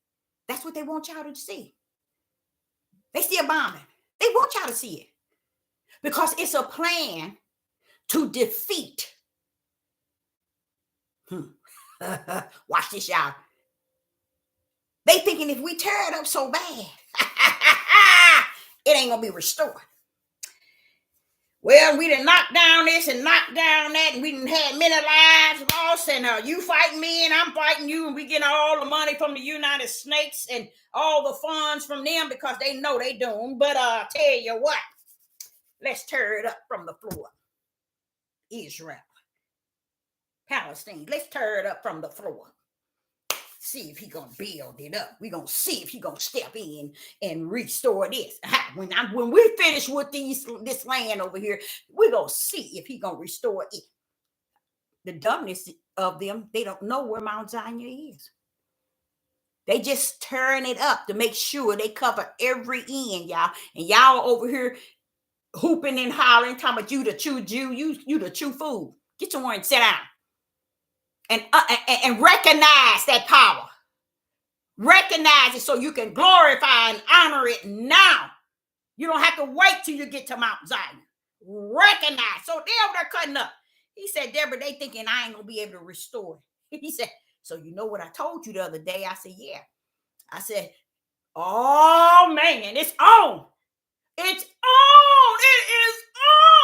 That's what they want y'all to see. They still bombing. They want y'all to see it. Because it's a plan to defeat. Watch this, y'all. They thinking if we tear it up so bad, it ain't going to be restored. Well, we done knocked down this and knocked down that, and we done had many lives lost, and you fighting me and I'm fighting you, and we getting all the money from the United Snakes and all the funds from them because they know they doomed. But tell you what, let's tear it up from the floor. Israel, Palestine, let's tear it up from the floor. See if he gonna build it up. We gonna see if he gonna step in and restore this. When we finish with this land over here, we gonna see if he gonna restore it. The dumbness of them, they don't know where Mount Zion is. They just turn it up to make sure they cover every end, y'all. And y'all over here hooping and hollering, talking about you the true Jew, you the true fool. Get somewhere and sit down. And recognize that power. Recognize it so you can glorify and honor it now. You don't have to wait till you get to Mount Zion. Recognize. So they over there cutting up. He said, Deborah, they thinking I ain't going to be able to restore it. He said, so you know what I told you the other day? I said, yeah. I said, oh, man, it's on. It's on. It is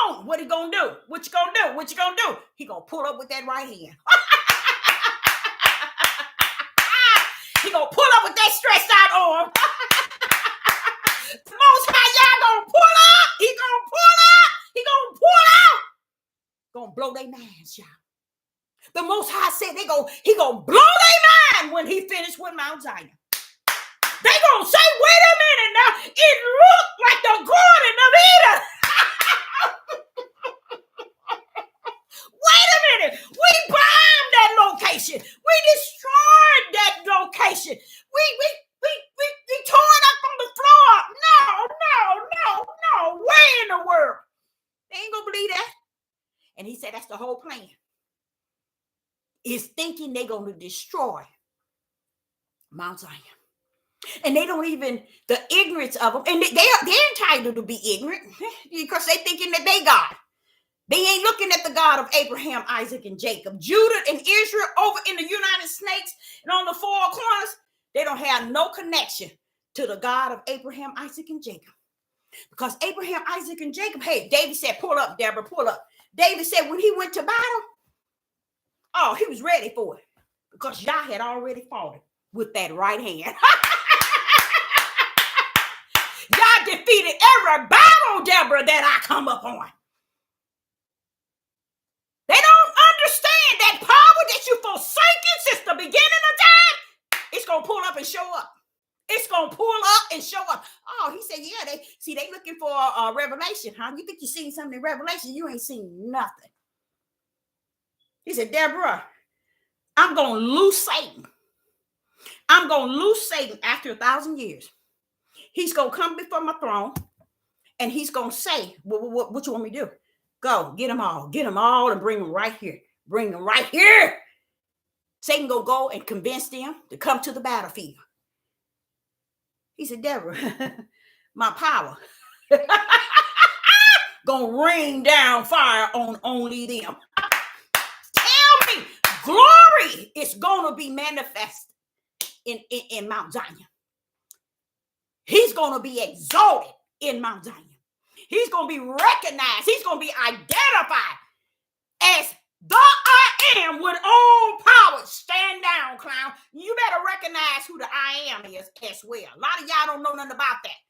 on. What he going to do? What you going to do? What you going to do? He going to pull up with that right hand. He gonna pull up with that stretched out arm. The Most High, y'all gonna pull up. He gonna pull up. He gonna pull out. Gonna blow their minds, y'all. The Most High said he gonna blow their mind when he finished with Mount Zion. They gonna say, wait a minute now. It looked like the Garden of Eden. Wait a minute. We bombed that location. We destroyed that location. We tore it up on the floor. No. Where in the world? They ain't gonna believe that. And he said that's the whole plan. Is thinking they're gonna destroy Mount Zion. And they don't even, the ignorance of them, and they're entitled to be ignorant because they thinking that they God. They ain't looking at the God of Abraham, Isaac, and Jacob. Judah and Israel over in the United States and on the four corners, they don't have no connection to the God of Abraham, Isaac, and Jacob. Because Abraham, Isaac, and Jacob, hey, David said, pull up, Deborah, pull up. David said when he went to battle, oh, he was ready for it. Because Yah had already fought it with that right hand. Yah defeated every battle, Deborah, that I come up on. They don't understand that power that you forsaken since the beginning of time. It's going to pull up and show up. It's going to pull up and show up. Oh, he said, yeah, they looking for a revelation, huh? You think you seen something in Revelation? You ain't seen nothing. He said, Deborah, I'm going to loose Satan. I'm going to loose Satan after 1,000 years. He's going to come before my throne, and he's going to say, what you want me to do? Go, get them all, and bring them right here. Bring them right here. Satan going to go and convince them to come to the battlefield. He said, Deborah, my power going to rain down fire on only them. Tell me, glory is going to be manifest in Mount Zion. He's going to be exalted in Mount Zion. He's going to be recognized. He's going to be identified as the I am with all power. Stand down, clown. You better recognize who the I am is as well. A lot of y'all don't know nothing about that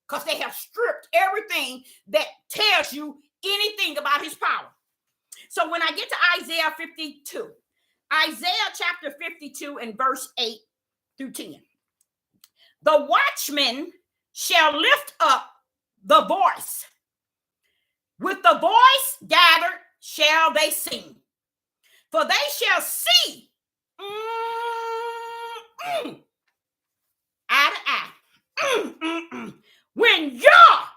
because they have stripped everything that tells you anything about his power. So when I get to Isaiah 52, Isaiah chapter 52 and verse 8 through 10. The watchmen shall lift up the voice. With the voice gathered shall they sing. For they shall see eye to eye. When Yah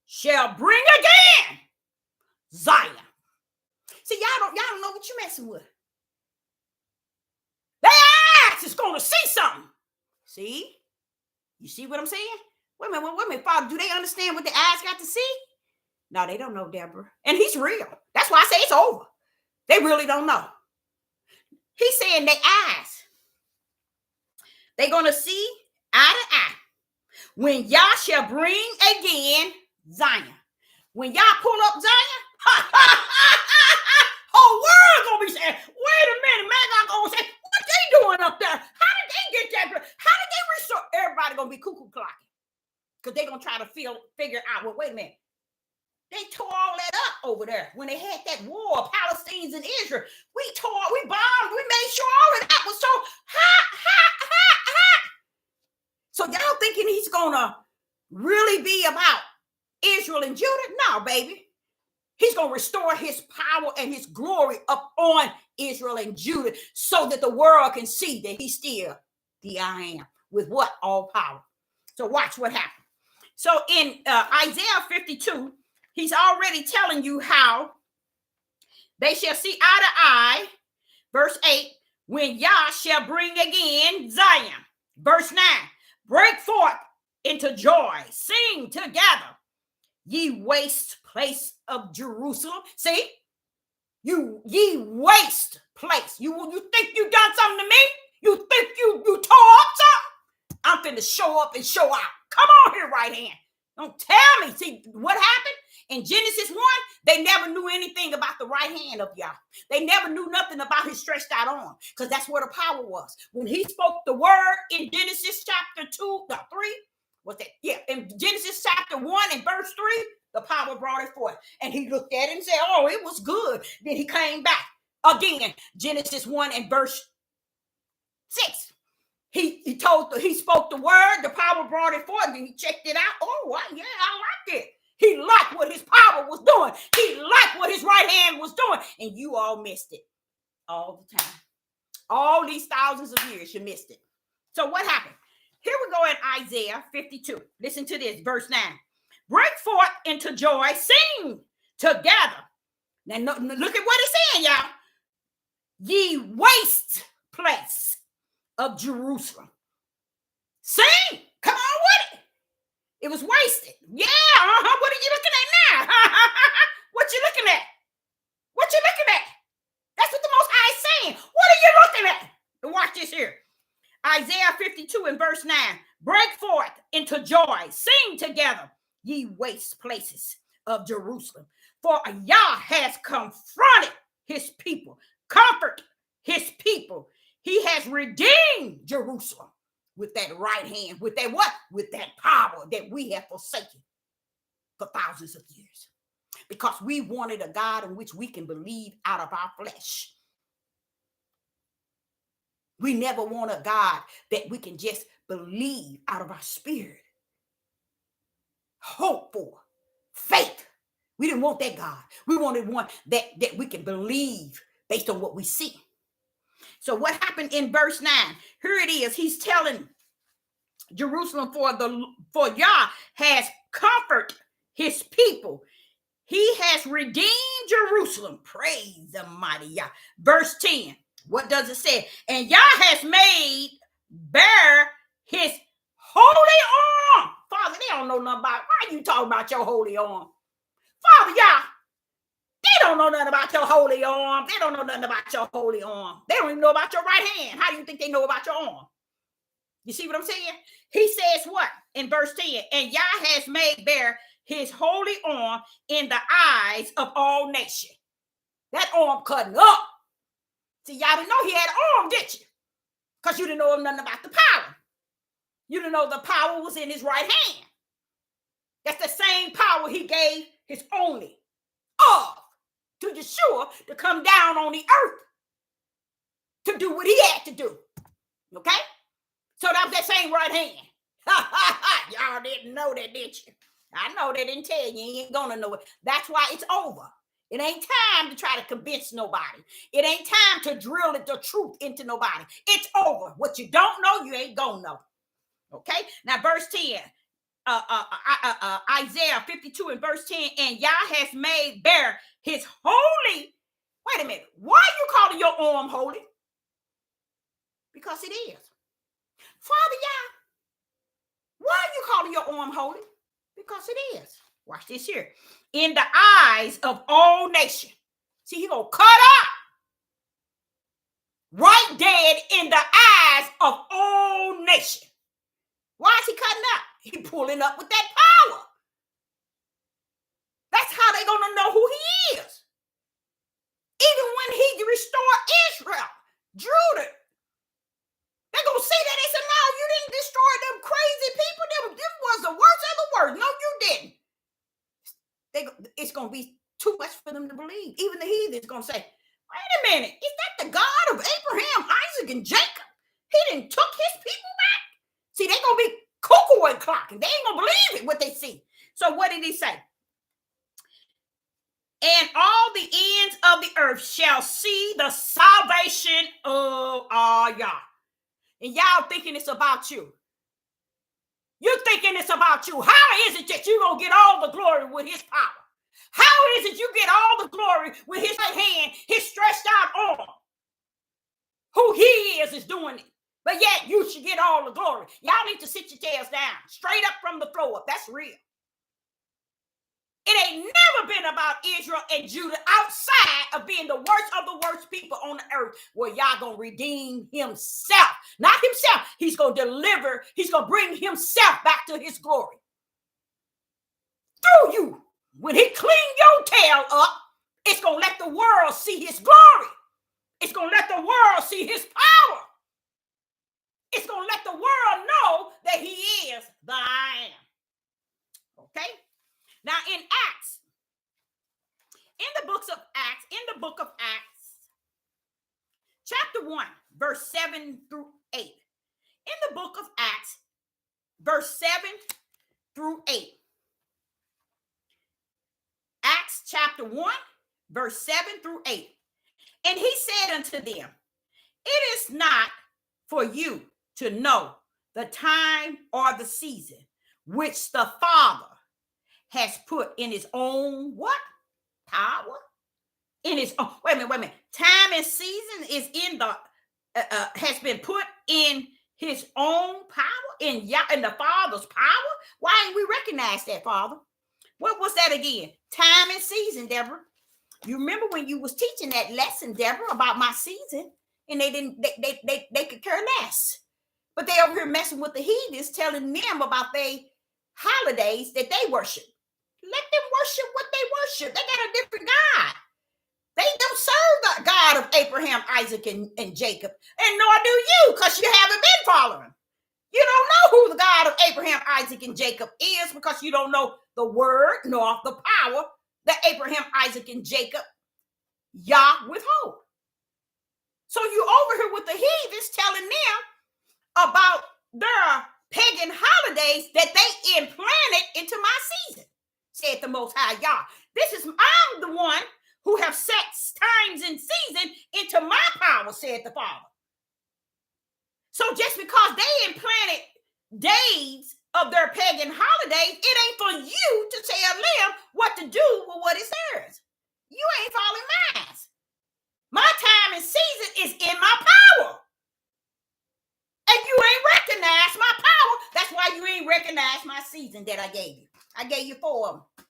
shall bring again Zion. See, y'all don't know what you're messing with. Their eyes is going to see something. See? You see what I'm saying? Wait a minute, Father, do they understand what the eyes got to see? No, they don't know, Deborah. And he's real. That's why I say it's over. They really don't know. He's saying their eyes. They're going to see eye to eye. When Yah shall bring again Zion. When Yah pull up Zion, whole world going to be saying, wait a minute, man, I'm going to say, what they doing up there? How did they get that? How did they restore? Everybody going to be cuckoo clocking. Because they're going to try to figure out, well, wait a minute. They tore all that up over there when they had that war of Palestinians and Israel. We bombed, we made sure all of that was so hot. So y'all thinking he's going to really be about Israel and Judah? No, baby. He's going to restore his power and his glory up on Israel and Judah so that the world can see that he's still the I am with what? All power. So watch what happens. So in Isaiah 52, he's already telling you how they shall see eye to eye. Verse 8, when Yah shall bring again Zion. Verse 9, break forth into joy. Sing together, ye waste place of Jerusalem. See? Ye waste place. You think you done something to me? You think you tore up something? I'm finna show up and show out. Come on here, right hand. Don't tell me. See what happened? In Genesis 1, they never knew anything about the right hand of Yah. They never knew nothing about his stretched out arm because that's where the power was. When he spoke the word in Genesis chapter 3, what's that? Yeah, in Genesis chapter 1 and verse 3, the power brought it forth. And he looked at it and said, oh, it was good. Then he came back again. Genesis 1 and verse 6. He spoke the word, the power brought it forth, and he checked it out. Oh, yeah, I like it. He liked what his power was doing. He liked what his right hand was doing. And you all missed it all the time. All these thousands of years, you missed it. So what happened? Here we go in Isaiah 52. Listen to this, verse 9. Break forth into joy, sing together. Now look at what it's saying, y'all. Ye waste place of Jerusalem. Sing. Come on with it. It was wasted. Yeah. What are you looking at now? What you looking at? What you looking at? That's what the Most High is saying. What are you looking at? And watch this here. Isaiah 52 and verse 9. Break forth into joy. Sing together, ye waste places of Jerusalem. For Yah has confronted his people. Comfort his people. He has redeemed Jerusalem with that right hand, with that what? With that power that we have forsaken for thousands of years. Because we wanted a God in which we can believe out of our flesh. We never want a God that we can just believe out of our spirit. Hope for, faith. We didn't want that God. We wanted one that we can believe based on what we see. So what happened in verse 9? Here it is. He's telling Jerusalem, for Yah has comforted his people. He has redeemed Jerusalem. Praise the mighty Yah. Verse 10. What does it say? And Yah has made bare his holy arm. Father, they don't know nothing about. Why are you talking about your holy arm? Father, Yah, they don't know nothing about your holy arm. They don't know nothing about your holy arm. They don't even know about your right hand. How do you think they know about your arm? You see what I'm saying? He says what? In verse 10, and Yah has made bare his holy arm in the eyes of all nations. That arm cutting up. See, y'all didn't know he had an arm, did you? Because you didn't know nothing about the power. You didn't know the power was in his right hand. That's the same power he gave his only of to Yeshua to come down on the earth to do what he had to do. Okay? So that was that same right hand. Y'all didn't know that, did you? I know they didn't tell you. You ain't gonna know it. That's why it's over. It ain't time to try to convince nobody. It ain't time to drill the truth into nobody. It's over. What you don't know, you ain't gonna know. Okay? Now, verse 10. Isaiah 52 and verse 10. And Yah has made bare his holy. Wait a minute. Why are you calling your arm holy? Because it is. Father Yah, why are you calling your arm holy? Because it is. Watch this here. In the eyes of all nations. See, he gonna cut up right dead in the eyes of all nations. Why is he cutting up? He pulling up with that power. That's how they gonna know who he is. Even when he restored Israel, Judah, they're going to see that. They said, no, you didn't destroy them crazy people. This was the worst of the worst. No, you didn't. It's going to be too much for them to believe. Even the heathen's going to say, wait a minute. Is that the God of Abraham, Isaac, and Jacob? He didn't took his people back? See, they're going to be cuckoo and clocking. They ain't going to believe it, what they see. So what did he say? And all the ends of the earth shall see the salvation of our Yah. And y'all thinking it's about you. You're thinking it's about you. How is it that you're going to get all the glory with his power? How is it you get all the glory with his right hand, his stretched out arm? Who he is doing it. But yet you should get all the glory. Y'all need to sit your tails down. Straight up from the floor up. That's real. It ain't never been about Israel and Judah outside of being the worst of the worst people on the earth where y'all going to redeem himself. Not himself. He's going to deliver. He's going to bring himself back to his glory. Through you. When he clean your tail up, it's going to let the world see his glory. It's going to let the world see his power. It's going to let the world know that he is the I am. Okay? Now in Acts, in the book of Acts, chapter 1, verse 7 through 8. In the book of Acts, verse 7 through 8. Acts chapter 1, verse 7 through 8. And he said unto them, it is not for you to know the time or the season which the Father has put in his own what? Power? In his own, wait a minute. Time and season is in the, has been put in his own power, in the Father's power. Why ain't we recognize that, Father? What was that again? Time and season, Deborah. You remember when you was teaching that lesson, Deborah, about my season, and they could care less. But they over here messing with the heathens, telling them about their holidays that they worship. Let them worship what they worship. They got a different God. They don't serve the God of Abraham, Isaac, and Jacob. And nor do you, because you haven't been following. You don't know who the God of Abraham, Isaac, and Jacob is because you don't know the word nor the power that Abraham, Isaac, and Jacob, Yah withhold. So you over here with the heathens telling them about their pagan holidays that they implanted into my season, said the Most High Yah. I'm the one who have set times and season into my power, said said the Father. So just because they implanted days of their pagan holidays, it ain't for you to tell them what to do with what is theirs. You ain't following mine. My time and season is in my power. And you ain't recognized my power. That's why you ain't recognized my season that I gave you. I gave you 4 of them.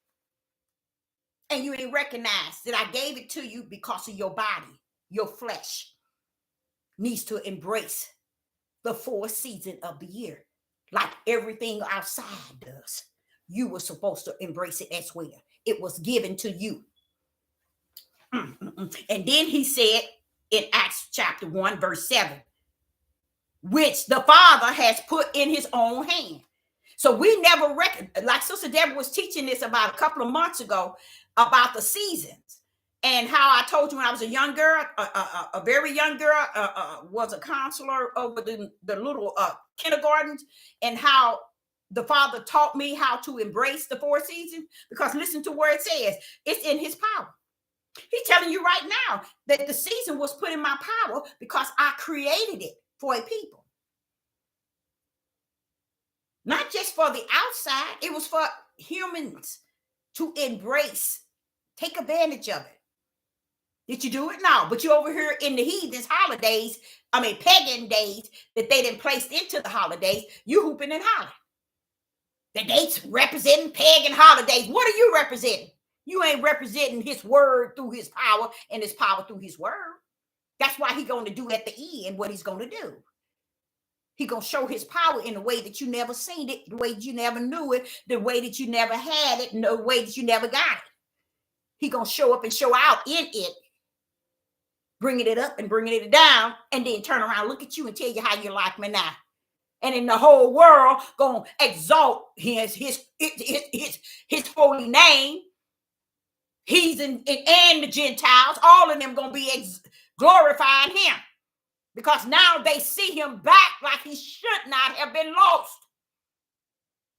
And you ain't recognized that I gave it to you because of your body. Your flesh needs to embrace the 4th season of the year, like everything outside does. You were supposed to embrace it as well. It was given to you. And then he said in Acts chapter 1, verse 7, which the Father has put in his own hand. So we never like Sister Deborah was teaching this about a couple of months ago about the seasons, and how I told you when I was a young girl, a very young girl, was a counselor over the little kindergartens, and how the Father taught me how to embrace the 4 seasons, because listen to where it says, it's in his power. He's telling you right now that the season was put in my power because I created it for a people. Not just for the outside, it was for humans to embrace, take advantage of it. Did you do it? No, but you over here in the heathens holidays, pagan days that they didn't place into the holidays, you hooping and hollering. The dates representing pagan holidays. What are you representing? You ain't representing his word through his power and his power through his word. That's why he's going to do at the end what he's going to do. He's going to show his power in a way that you never seen it, the way that you never knew it, the way that you never had it, the way that you never got it. He's going to show up and show out in it, bringing it up and bringing it down, and then turn around, look at you and tell you how you like me now. And in the whole world, going to exalt his holy name. He's and the Gentiles, all of them going to be glorifying him. Because now they see him back like he should not have been lost.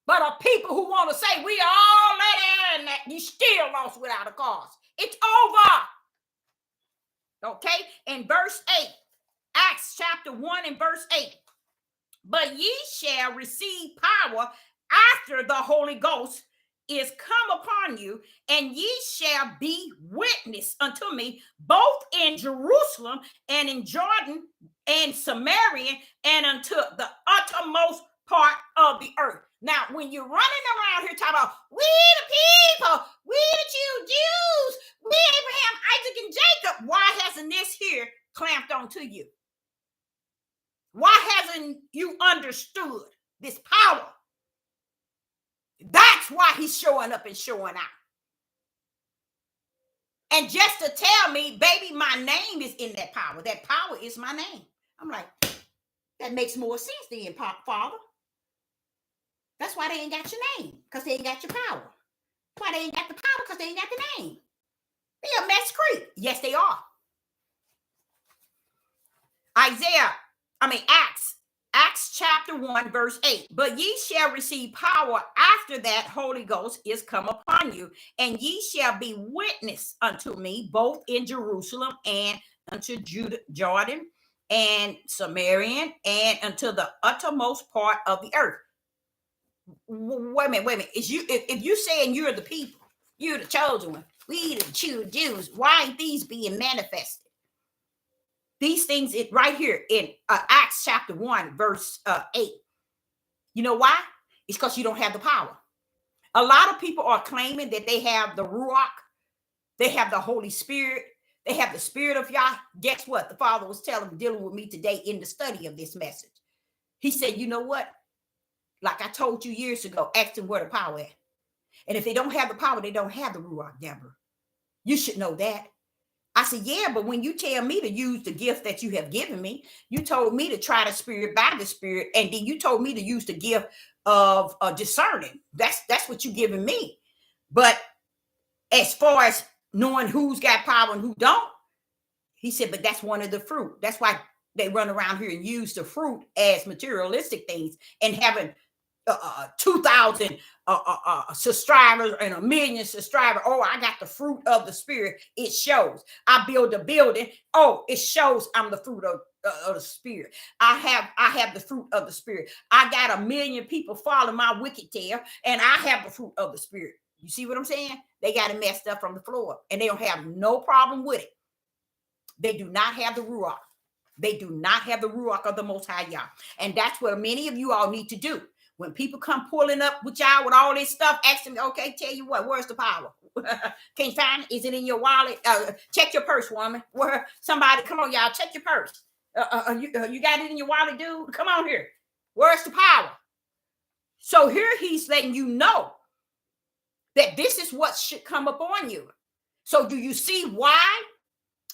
But a people who want to say, we are all let in that, you still lost without a cause. It's over. Okay? In verse 8, Acts chapter 1 and verse 8. But ye shall receive power after the Holy Ghost is come upon you, and ye shall be witness unto me both in Jerusalem and in Jordan and Samaria and unto the uttermost part of the earth. Now, when you're running around here talking about we the people, we the Jews, we Abraham, Isaac, and Jacob, why hasn't this here clamped onto you? Why hasn't you understood this power? That's why he's showing up and showing out. And just to tell me, baby, my name is in that power. That power is my name. I'm like, that makes more sense than Father. That's why they ain't got your name, because they ain't got your power. That's why they ain't got the power, because they ain't got the name. They a mess creep. Yes, they are. Acts chapter 1, verse 8. But ye shall receive power after that Holy Ghost is come upon you, and ye shall be witness unto me both in Jerusalem and unto Jordan and Samaria and unto the uttermost part of the earth. Wait a minute. If you're saying you're the people, you're the chosen one, we the Jews, why ain't these being manifested? These things right here in Acts chapter 1, verse 8. You know why? It's because you don't have the power. A lot of people are claiming that they have the Ruach, they have the Holy Spirit, they have the Spirit of Yah. Guess what? The Father was dealing with me today in the study of this message. He said, you know what? Like I told you years ago, ask them where the power is. And if they don't have the power, they don't have the Ruach, Deborah. You should know that. I said, yeah, but when you tell me to use the gift that you have given me, you told me to try the Spirit by the Spirit, and then you told me to use the gift of discerning. That's what you're giving me. But as far as knowing who's got power and who don't, he said, but that's one of the fruit. That's why they run around here and use the fruit as materialistic things and having 2,000 subscribers and 1 million subscribers. Oh, I got the fruit of the spirit. It shows. I build a building. Oh, it shows I'm the fruit of the spirit. I have the fruit of the spirit. I got 1 million people following my wicked tail, and I have the fruit of the spirit. You see what I'm saying? They got it messed up from the floor, and they don't have no problem with it. They do not have the ruach. They do not have the ruach of the Most High Yah. And that's what many of you all need to do. When people come pulling up with y'all with all this stuff, ask them, okay, tell you what, where's the power? Can you find it? Is it in your wallet? Check your purse, woman. Where somebody, come on, y'all, check your purse. You got it in your wallet, dude? Come on here. Where's the power? So here he's letting you know that this is what should come upon you. So do you see why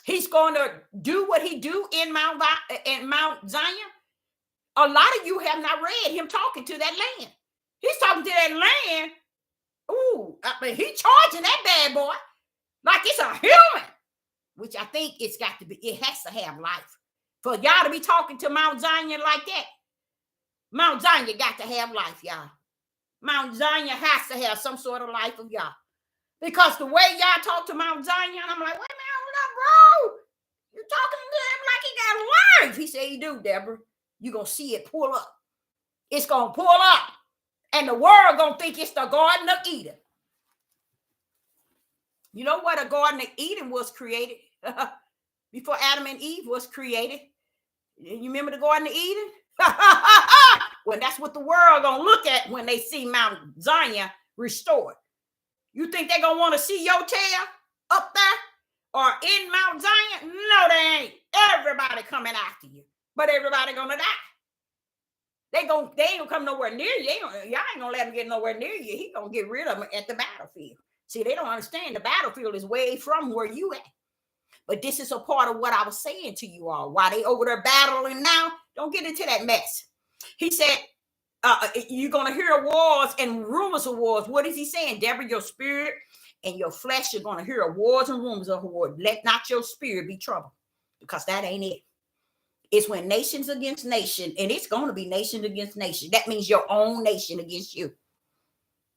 he's going to do what he do in Mount Zion? A lot of you have not read him talking to that land. He's talking to that land. Ooh, I mean, he's charging that bad boy like it's a human, which I think it's got to be. It has to have life. For y'all to be talking to Mount Zion like that, Mount Zion got to have life, y'all. Mount Zion has to have some sort of life of y'all. Because the way y'all talk to Mount Zion, I'm like, wait a minute, hold up, bro. You're talking to him like he got life. He said he do, Deborah. You're going to see it pull up. It's going to pull up. And the world going to think it's the Garden of Eden. You know what? A Garden of Eden was created before Adam and Eve was created. You remember the Garden of Eden? Well, that's what the world going to look at when they see Mount Zion restored. You think they're going to want to see your tail up there or in Mount Zion? No, they ain't. Everybody coming after you. But everybody gonna die. They ain't gonna come nowhere near you. Y'all ain't gonna let them get nowhere near you. He gonna get rid of them at the battlefield. See, they don't understand the battlefield is way from where you at. But this is a part of what I was saying to you all. While they over there battling now, don't get into that mess. He said, you're gonna hear wars and rumors of wars. What is he saying? Deborah, your spirit and your flesh are gonna hear wars and rumors of wars. Let not your spirit be troubled, because that ain't it. It's when nations against nation, and it's going to be nation against nation. That means your own nation against you.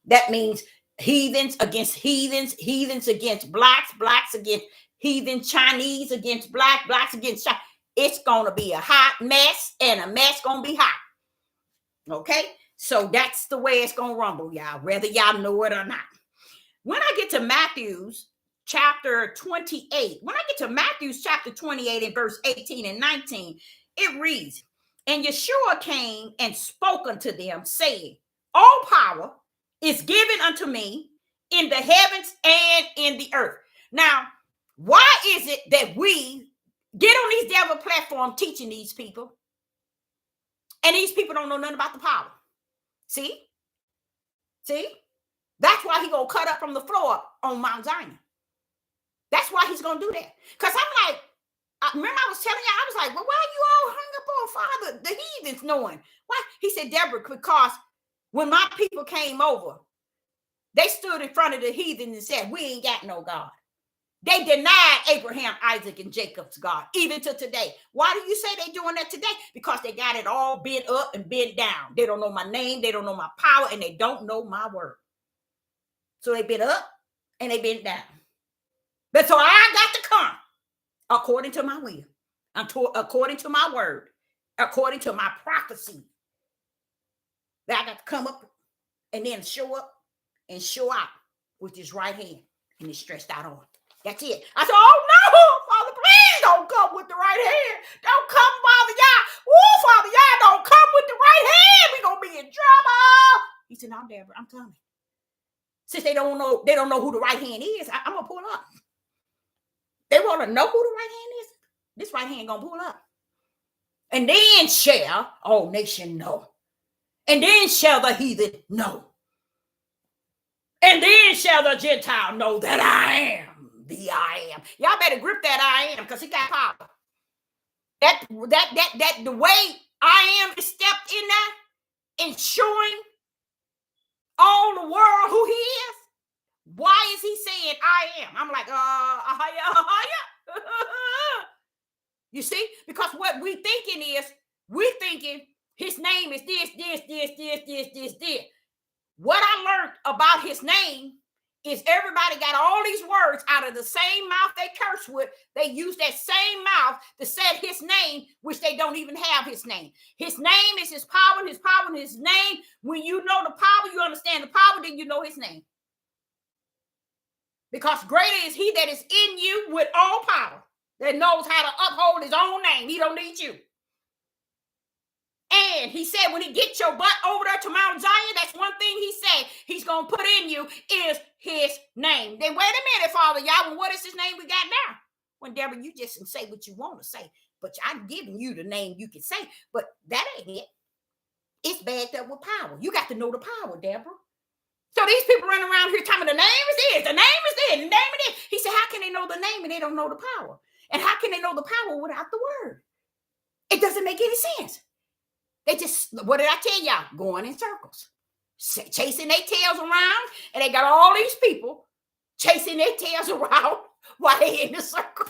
That means heathens against heathens, heathens against blacks, blacks against heathen, Chinese against blacks against Chinese. It's going to be a hot mess, and a mess going to be hot. Okay? So that's the way it's going to rumble, y'all, whether y'all know it or not. When I get to Matthew's chapter 28, when I get to Matthew's chapter 28 and verse 18 and 19, it reads, and Yeshua came and spoke unto them, saying, all power is given unto me in the heavens and in the earth. Now, why is it that we get on these devil platforms teaching these people, and these people don't know nothing about the power? See? That's why he gonna cut up from the floor on Mount Zion. That's why he's going to do that. Because I'm like, remember I was telling you, I was like, well, why you all hung up on Father, the heathens knowing? Why? He said, Deborah, because when my people came over, they stood in front of the heathens and said, we ain't got no God. They denied Abraham, Isaac, and Jacob's God, even to today. Why do you say they're doing that today? Because they got it all bent up and bent down. They don't know my name, they don't know my power, and they don't know my word. So they bent up and they bent down. But so I got to come according to my will, according to my word, according to my prophecy. That I got to come up and then show up and show out with his right hand and his stretched out arm. That's it. I said, oh no, Father, please don't come with the right hand. Don't come, Father, y'all. Oh, Father, y'all don't come with the right hand. We're going to be in trouble. He said, no, Deborah, I'm coming. Since they don't know who the right hand is, I'm going to pull up. They want to know who the right hand is. This right hand gonna pull up. And then shall all nation know. And then shall the heathen know. And then shall the Gentile know that I am the I am. Y'all better grip that I am, because he got power. That the way I am is stepped in there and showing all the world who he is. Why is he saying I am? I'm like, you see? Because what we thinking is, we thinking His name is this. What I learned about his name is everybody got all these words out of the same mouth they curse with. They use that same mouth to say his name, which they don't even have his name. His name is his power, and his power and his name. When you know the power, you understand the power, then you know his name. Because greater is he that is in you with all power, that knows how to uphold his own name. He don't need you. And he said, when he gets your butt over there to Mount Zion, that's one thing he said he's going to put in you is his name. Then wait a minute, Father Yahweh, what is his name we got now? When Deborah, you just say what you want to say, but I'm giving you the name you can say, but that ain't it. It's backed up with power. You got to know the power, Deborah. So these people running around here telling me the name is this, the name is this, the name is this. He said, how can they know the name and they don't know the power? And how can they know the power without the word? It doesn't make any sense. They just, what did I tell y'all? Going in circles, chasing their tails around, and they got all these people chasing their tails around while they in the circle.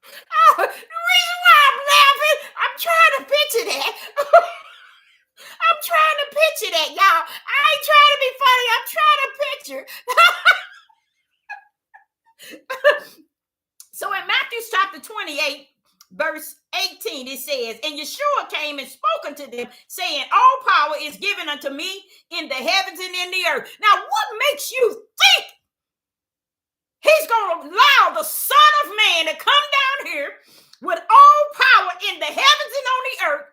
Oh, the reason why I'm laughing, I'm trying to picture that. I'm trying to picture that, y'all. I ain't trying to be funny. I'm trying to picture. So in Matthew chapter 28, verse 18, it says, and Yeshua came and spoke unto them, saying, all power is given unto me in the heavens and in the earth. Now, what makes you think he's going to allow the Son of Man to come down here with all power in the heavens and on the earth?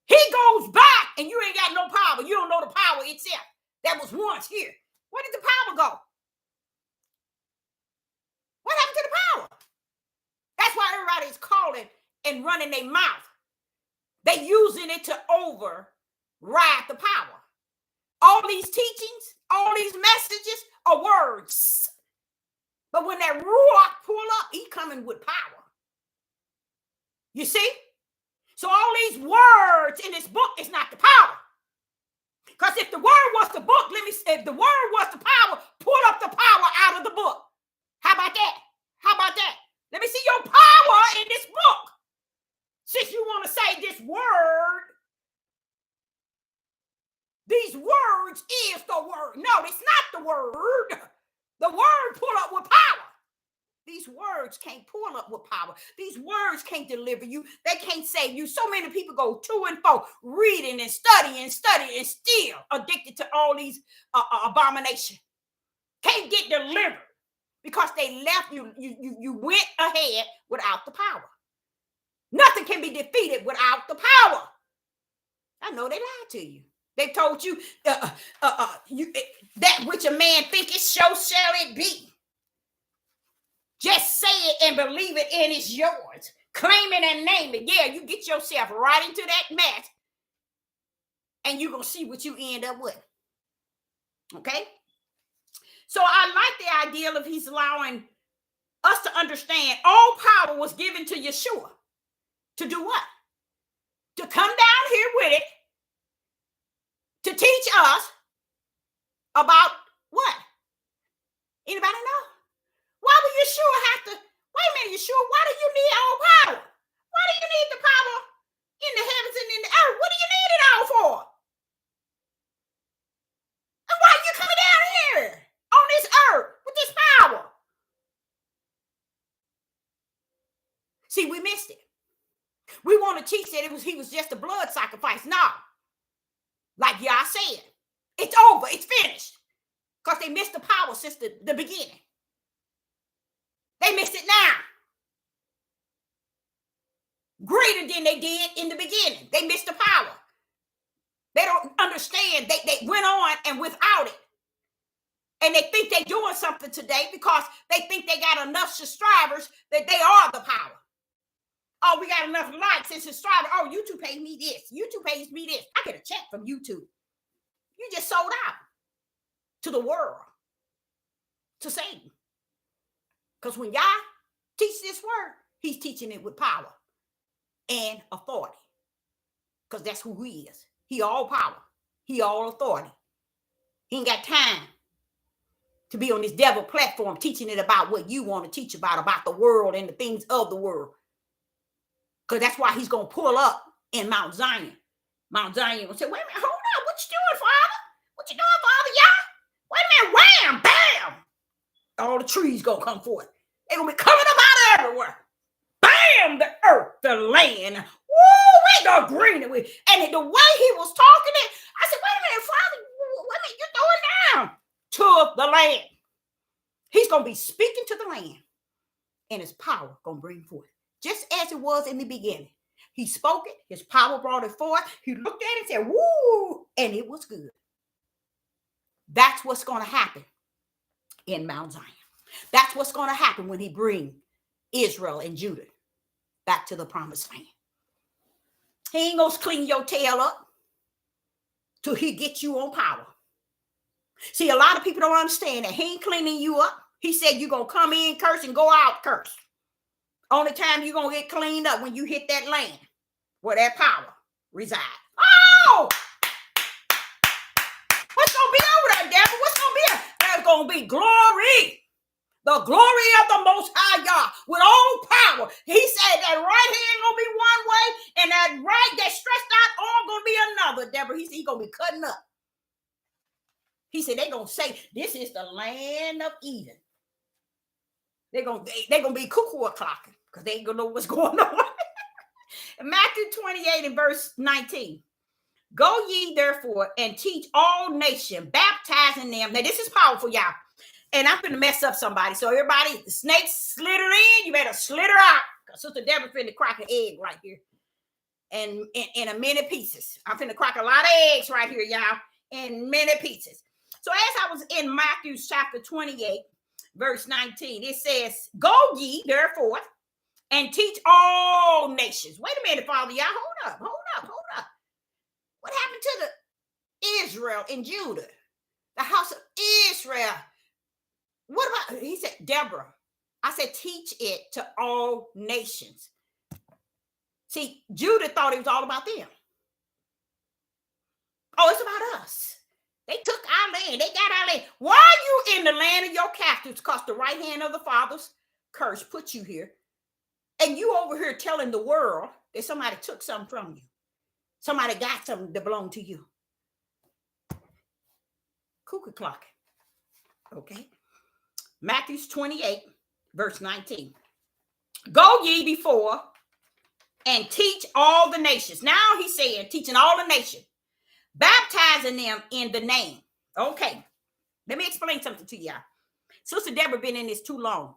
He goes back and you ain't got no power. You don't know the power itself. That was once here. Where did the power go? What happened to the power? That's why everybody is calling and running their mouth. They using it to override the power. All these teachings, all these messages are words. But when that Ruach pull up, he coming with power. You see? So all these words in this book is not the power. Because if the word was the book, if the word was the power, pull up the power out of the book. How about that? How about that? Let me see your power in this book. Since you want to say this word, these words is the word. No, it's not the word. The word pull up with power. These words can't pull up with power. These words can't deliver you. They can't save you. So many people go to and fro, reading and studying and still addicted to all these abominations. Can't get delivered because they left you. You went ahead without the power. Nothing can be defeated without the power. I know they lied to you. They told you, that which a man thinketh, so shall it be. Just say it and believe it, and it's yours. Claim it and name it. Yeah, you get yourself right into that mess, and you're going to see what you end up with. Okay? So I like the idea of he's allowing us to understand all power was given to Yeshua. To do what? To come down here with it, to teach us about what? Anybody know? Why would Yeshua have to, wait a minute, Yeshua, why do you need all power? Why do you need the power in the heavens and in the earth? What do you need it all for? And why are you coming down here on this earth with this power? See, we missed it. We want to teach that he was just a blood sacrifice. No. Like y'all said, it's over. It's finished. Because they missed the power since the beginning. They missed it now. Greater than they did in the beginning. They missed the power. They don't understand. They went on and without it. And they think they're doing something today because they think they got enough subscribers that they are the power. Oh, we got enough likes and subscribers. Oh, YouTube pays me this. YouTube pays me this. I get a check from YouTube. You just sold out to the world, to Satan. Because when Yah teach this word, he's teaching it with power and authority. Because that's who he is. He all power. He all authority. He ain't got time to be on this devil platform teaching it about what you want to teach about the world and the things of the world. Because that's why he's going to pull up in Mount Zion. Mount Zion will say, wait a minute, hold on. What you doing, Father? What you doing, Father? Yeah. Wait a minute, wham, bam. All the trees going to come forth. They're going to be coming up out of everywhere. Bam, the earth, the land. Woo, we go green. And the way he was talking it, I said, wait a minute, Father, what are you doing now? To the land. He's going to be speaking to the land. And his power going to bring forth. Just as it was in the beginning. He spoke it. His power brought it forth. He looked at it and said, woo, and it was good. That's what's going to happen in Mount Zion. That's what's going to happen when he brings Israel and Judah back to the promised land. He ain't going to clean your tail up till he gets you on power. See, a lot of people don't understand that he ain't cleaning you up. He said you're going to come in, curse, and go out, curse. Only time you're going to get cleaned up when you hit that land where that power resides. Oh! What's going to be over there, devil? What's going to be there? There's going to be glory. The glory of the Most High God with all power. He said that right hand going to be one way and that right, that stretched out arm going to be another, Deborah. He said he's going to be cutting up. He said they're going to say, this is the land of Eden. They're going to be cuckoo o'clocking because they ain't going to know what's going on. Matthew 28 and verse 19. Go ye therefore and teach all nations, baptizing them. Now this is powerful, y'all. And I'm going to mess up somebody. So everybody, the snakes slither in, you better slither out. Because Sister Deborah finna crack an egg right here. And in a many pieces. I'm finna crack a lot of eggs right here, y'all. In many pieces. So as I was in Matthew chapter 28, verse 19, it says, go ye therefore and teach all nations. Wait a minute, Father, y'all. Hold up. What happened to the Israel and Judah? The house of Israel. What about, he said, Deborah, I said, teach it to all nations. See, Judah thought it was all about them. Oh, it's about us. They took our land. They got our land. Why are you in the land of your captives? Because the right hand of the Father's curse put you here. And you over here telling the world that somebody took something from you. Somebody got something that belonged to you. Cuckoo clock. Okay. Matthew 28, verse 19. Go ye before and teach all the nations. Now he's saying, teaching all the nations, baptizing them in the name. Okay. Let me explain something to y'all. Sister Deborah been in this too long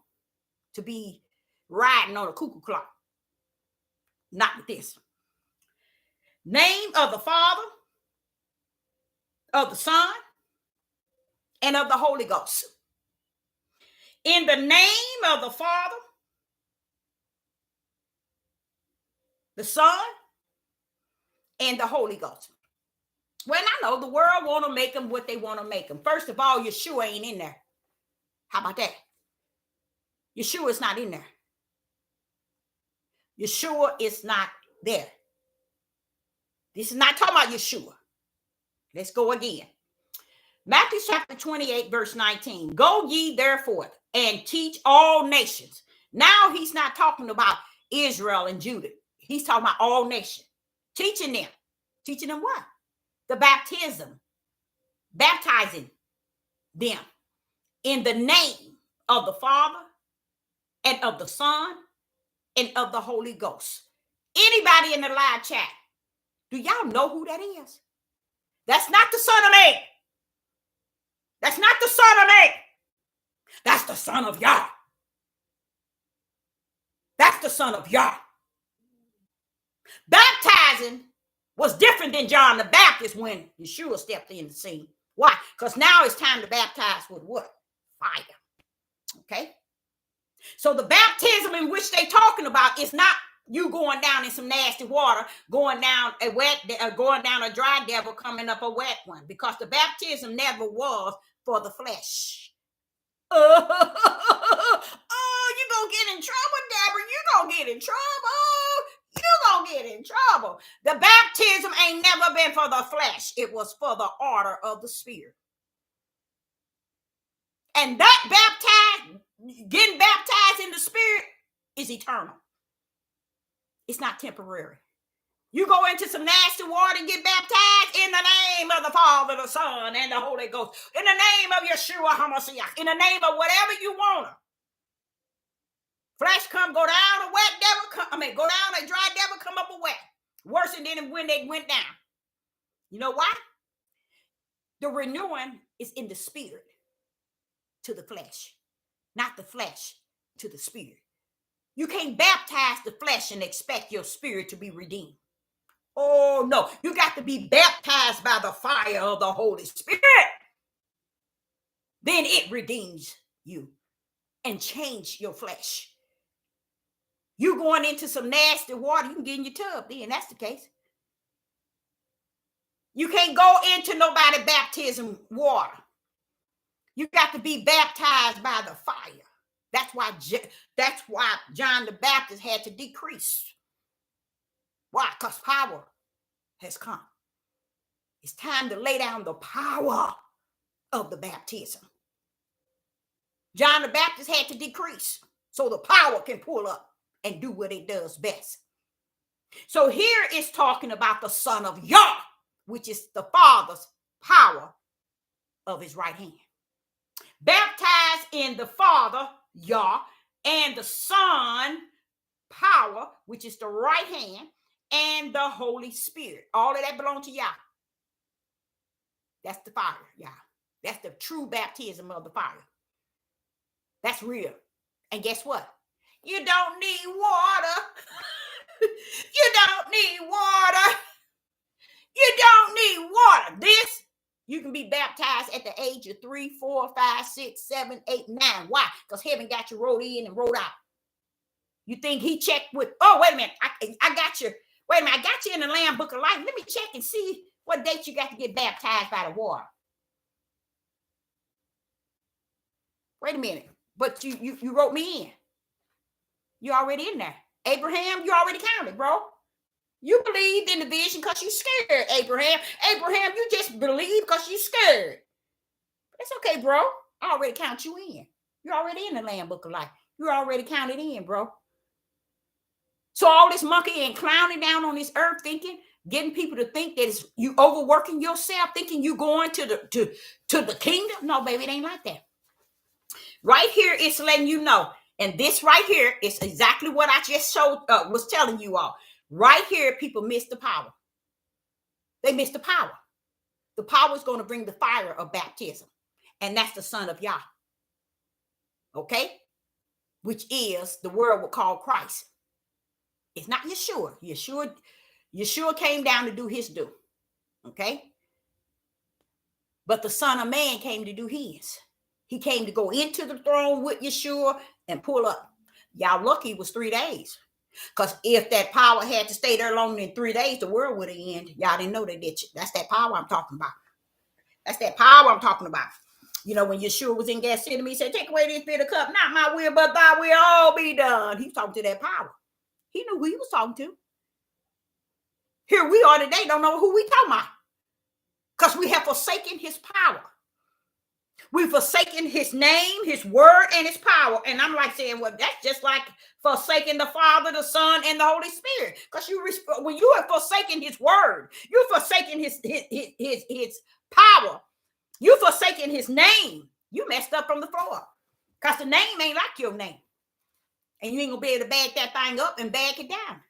to be riding on a cuckoo clock. Not with this. Name of the Father, of the Son, and of the Holy Ghost. In the name of the Father, the Son, and the Holy Ghost. Well, I know the world want to make them what they want to make them. First of all, Yeshua ain't in there. How about that? Yeshua is not in there. Yeshua is not there. This is not talking about Yeshua. Let's go again. Matthew chapter 28, verse 19. Go ye therefore and teach all nations. Now he's not talking about Israel and Judah. He's talking about all nations. Teaching them. Teaching them what? The baptism. Baptizing them in the name of the Father and of the Son and of the Holy Ghost. Anybody in the live chat, do y'all know who that is? That's not the Son of Man. That's not the Son of Man. That's the Son of Yah. That's the Son of Yah. Baptizing was different than John the Baptist when Yeshua stepped in the scene. Why? Because now it's time to baptize with what? Fire. Okay? So the baptism in which they're talking about is not you going down in some nasty water, going down a dry devil, coming up a wet one, because the baptism never was for the flesh. Oh, you're going to get in trouble, Deborah. You're going to get in trouble. You're going to get in trouble. The baptism ain't never been for the flesh. It was for the order of the Spirit. And that getting baptized in the Spirit is eternal. It's not temporary. You go into some nasty water and get baptized in the name of the Father, the Son, and the Holy Ghost. In the name of Yeshua HaMashiach. In the name of whatever you want to. Flesh come, go down, a wet devil come. Go down, a dry devil come up a wet. Worse than when they went down. You know why? The renewing is in the spirit to the flesh, not the flesh to the spirit. You can't baptize the flesh and expect your spirit to be redeemed. Oh, no. You got to be baptized by the fire of the Holy Spirit. Then it redeems you and change your flesh. You going into some nasty water, you can get in your tub then. That's the case. You can't go into nobody baptism water. You got to be baptized by the fire. That's why John the Baptist had to decrease. Why? Because power has come. It's time to lay down the power of the baptism. John the Baptist had to decrease so the power can pull up and do what it does best. So here it's talking about the Son of Yah, which is the Father's power of his right hand. Baptized in the Father, Yah, and the Son, power, which is the right hand, and the Holy Spirit. All of that belongs to Yah. That's the fire, Yah. That's the true baptism of the fire. That's real. And guess what? You don't need water. You don't need water. You don't need water. This, you can be baptized at the age of 3, 4, 5, 6, 7, 8, 9. Why? Because heaven got you rolled in and rolled out. You think he checked with, oh, wait a minute. I got you. Wait a minute. I got you in the Lamb Book of Life. Let me check and see what date you got to get baptized by the water. Wait a minute. But you wrote me in. You already in there. Abraham, you already counted, bro. You believed in the vision because you scared, Abraham. Abraham, you just believe because you scared. It's okay, bro. I already count you in. You're already in the Lamb Book of Life. You're already counted in, bro. So all this monkey and clowning down on this earth thinking, getting people to think that it's you overworking yourself, thinking you going to the kingdom. No, baby, it ain't like that. Right here, it's letting you know. And this right here is exactly what I just was telling you all. Right here, people miss the power. They miss the power. The power is going to bring the fire of baptism. And that's the Son of Yah. Okay? Which is the world would call Christ. It's not Yeshua. Yeshua came down to do his due. Okay? But the Son of Man came to do his. He came to go into the throne with Yeshua and pull up. Y'all lucky it was 3 days. Because if that power had to stay there longer than 3 days, the world would have ended. Y'all didn't know they did. That's that power I'm talking about. That's that power I'm talking about. You know, when Yeshua was in Gethsemane, he said, take away this bitter cup, not my will, but thy will all be done. He was talking to that power. He knew who he was talking to. Here we are today, don't know who we talking about. Because we have forsaken his power. We've forsaken his name, his word, and his power. And I'm like saying, well, that's just like forsaking the Father, the Son, and the Holy Spirit. Because when you have forsaken his word, you've forsaken his power. You've forsaken his name. You messed up from the floor. Because the name ain't like your name. And you ain't going to be able to bag that thing up and bag it down.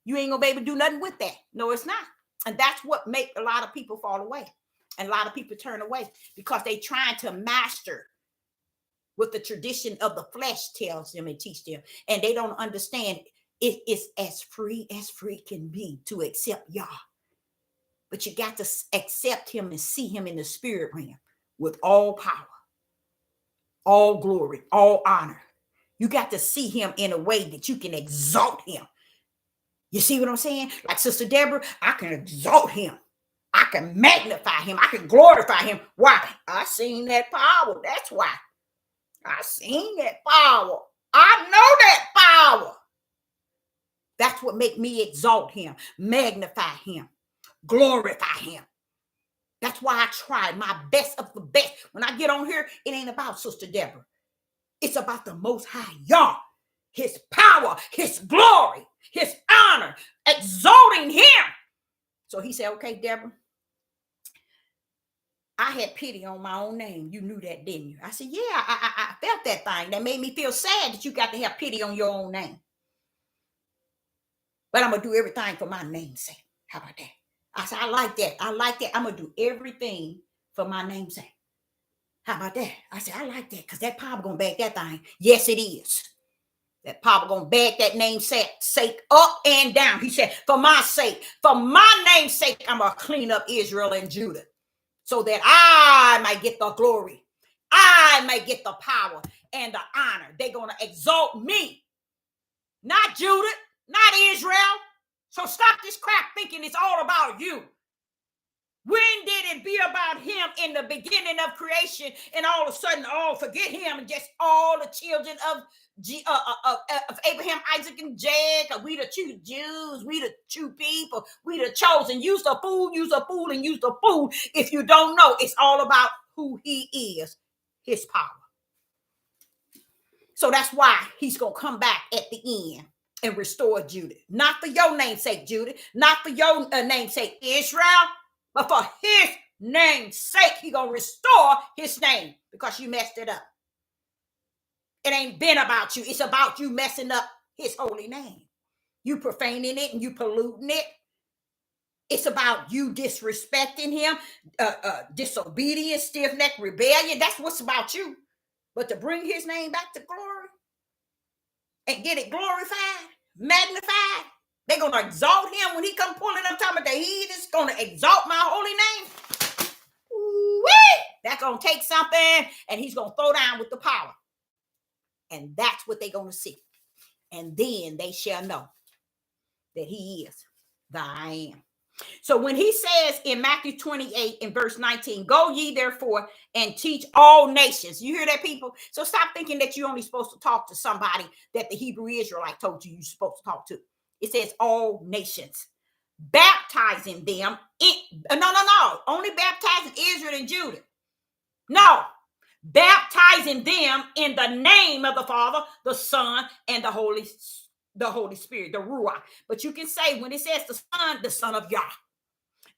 You ain't going to be able to do nothing with that. No, it's not. And that's what makes a lot of people fall away. And a lot of people turn away because they trying to master what the tradition of the flesh tells them and teach them. And they don't understand it is as free can be to accept Yah. But you got to accept him and see him in the spirit realm with all power, all glory, all honor. You got to see him in a way that you can exalt him. You see what I'm saying? Like Sister Deborah, I can exalt him. I can magnify him. I can glorify him. Why? I seen that power. That's why. I seen that power. I know that power. That's what make me exalt him, magnify him, glorify him. That's why I try my best of the best. When I get on here, it ain't about Sister Deborah. It's about the Most High Yah. his power, his glory, his honor, exalting him. So he said, okay, Deborah, I had pity on my own name. You knew that, didn't you? I said, yeah, I felt that thing. That made me feel sad that you got to have pity on your own name. But I'm going to do everything for my name's sake. How about that? I said, I like that. I like that. I'm going to do everything for my name's sake. How about that? I said, I like that because that Papa going to back that thing. Yes, it is. That Papa going to back that namesake up and down. He said, for my name's sake, I'm going to clean up Israel and Judah so that I might get the glory. I might get the power and the honor. They're going to exalt me, not Judah, not Israel. So stop this crap thinking it's all about you. When did it be about him in the beginning of creation and all of a sudden, forget him and just all the children of Abraham, Isaac, and Jacob? We the true Jews, we the true people, we the chosen. Use the fool, and use the fool. If you don't know, it's all about who he is, his power. So that's why he's going to come back at the end and restore Judah. Not for your namesake, Judah. Not for your namesake, Israel. But for his name's sake, he's going to restore his name because you messed it up. It ain't been about you. It's about you messing up his holy name. You profaning it and you polluting it. It's about you disrespecting him, disobedience, stiff-necked rebellion. That's what's about you. But to bring his name back to glory and get it glorified, magnified, they're going to exalt him when he come pulling up, talking about the heathens going to exalt my holy name. Ooh-wee! That's going to take something, and he's going to throw down with the power. And that's what they're going to see. And then they shall know that he is the I am. So when he says in Matthew 28 in verse 19, go ye therefore and teach all nations. You hear that, people? So stop thinking that you're only supposed to talk to somebody that the Hebrew Israelite told you you're supposed to talk to. It says all nations, baptizing them. No. Only baptizing Israel and Judah. No. Baptizing them in the name of the Father, the Son, and the Holy Spirit, the Ruach. But you can say when it says the Son of Yah.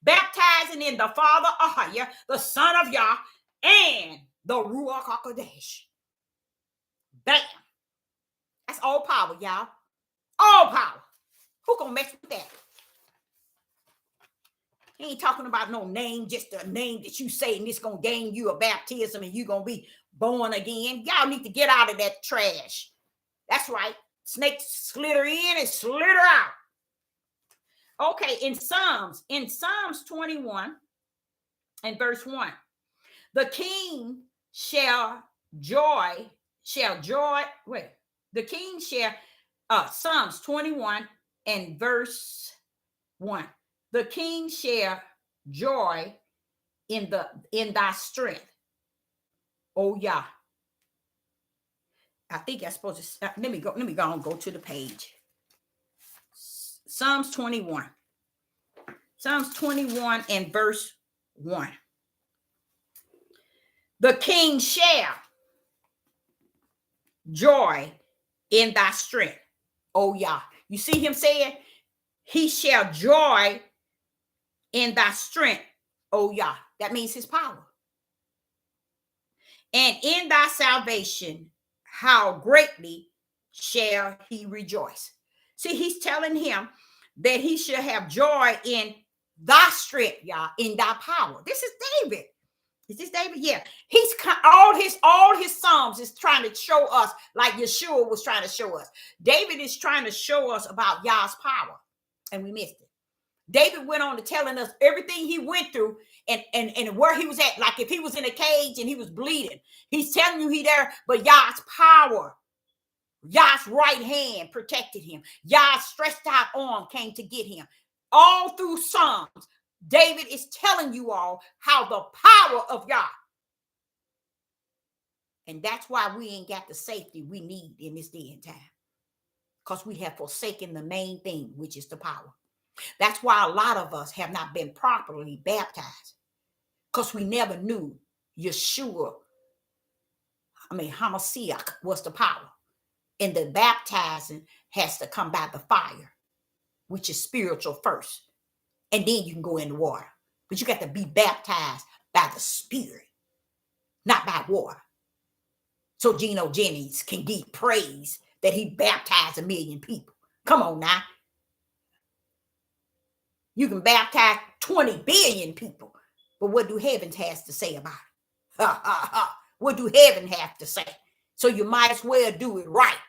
Baptizing in the Father, Ahaya, the Son of Yah, and the Ruach HaKodesh. Bam. That's all power, y'all. All power. Who gonna mess with that? He ain't talking about no name, just a name that you say and it's gonna gain you a baptism and you're gonna be born again. Y'all need to get out of that trash. That's right. Snakes slither in and slither out. Okay, in Psalms 21 and verse 1, the king Psalms 21 and verse 1. The king shall joy in thy strength. Oh yeah. I think I'm supposed to let me go and go to the page. Psalms 21. Psalms 21 and verse 1. The king shall joy in thy strength. Oh yeah. You see him saying, he shall joy in thy strength, oh Yah. That means his power. And in thy salvation, how greatly shall he rejoice. See, he's telling him that he shall have joy in thy strength, Yah, in thy power. This is David. Is this David? Yeah. He's all his Psalms is trying to show us, like Yeshua was trying to show us. David is trying to show us about Yah's power, and we missed it. David went on to telling us everything he went through and where he was at. Like if he was in a cage and he was bleeding, he's telling you he there, but Yah's power, Yah's right hand protected him. Yah's stretched out arm came to get him. All through Psalms, David is telling you all how the power of Yah. And that's why we ain't got the safety we need in this day and time. Because we have forsaken the main thing, which is the power. That's why a lot of us have not been properly baptized, because we never knew Yeshua, Hamashiach was the power. And the baptizing has to come by the fire, which is spiritual first. And then you can go in the water. But you got to be baptized by the Spirit, not by water. So Geno Jennings can give praise that he baptized 1 million people. Come on now. You can baptize 20 billion people. But what do heaven has to say about it? Ha, ha, ha. What do heaven have to say? So you might as well do it right.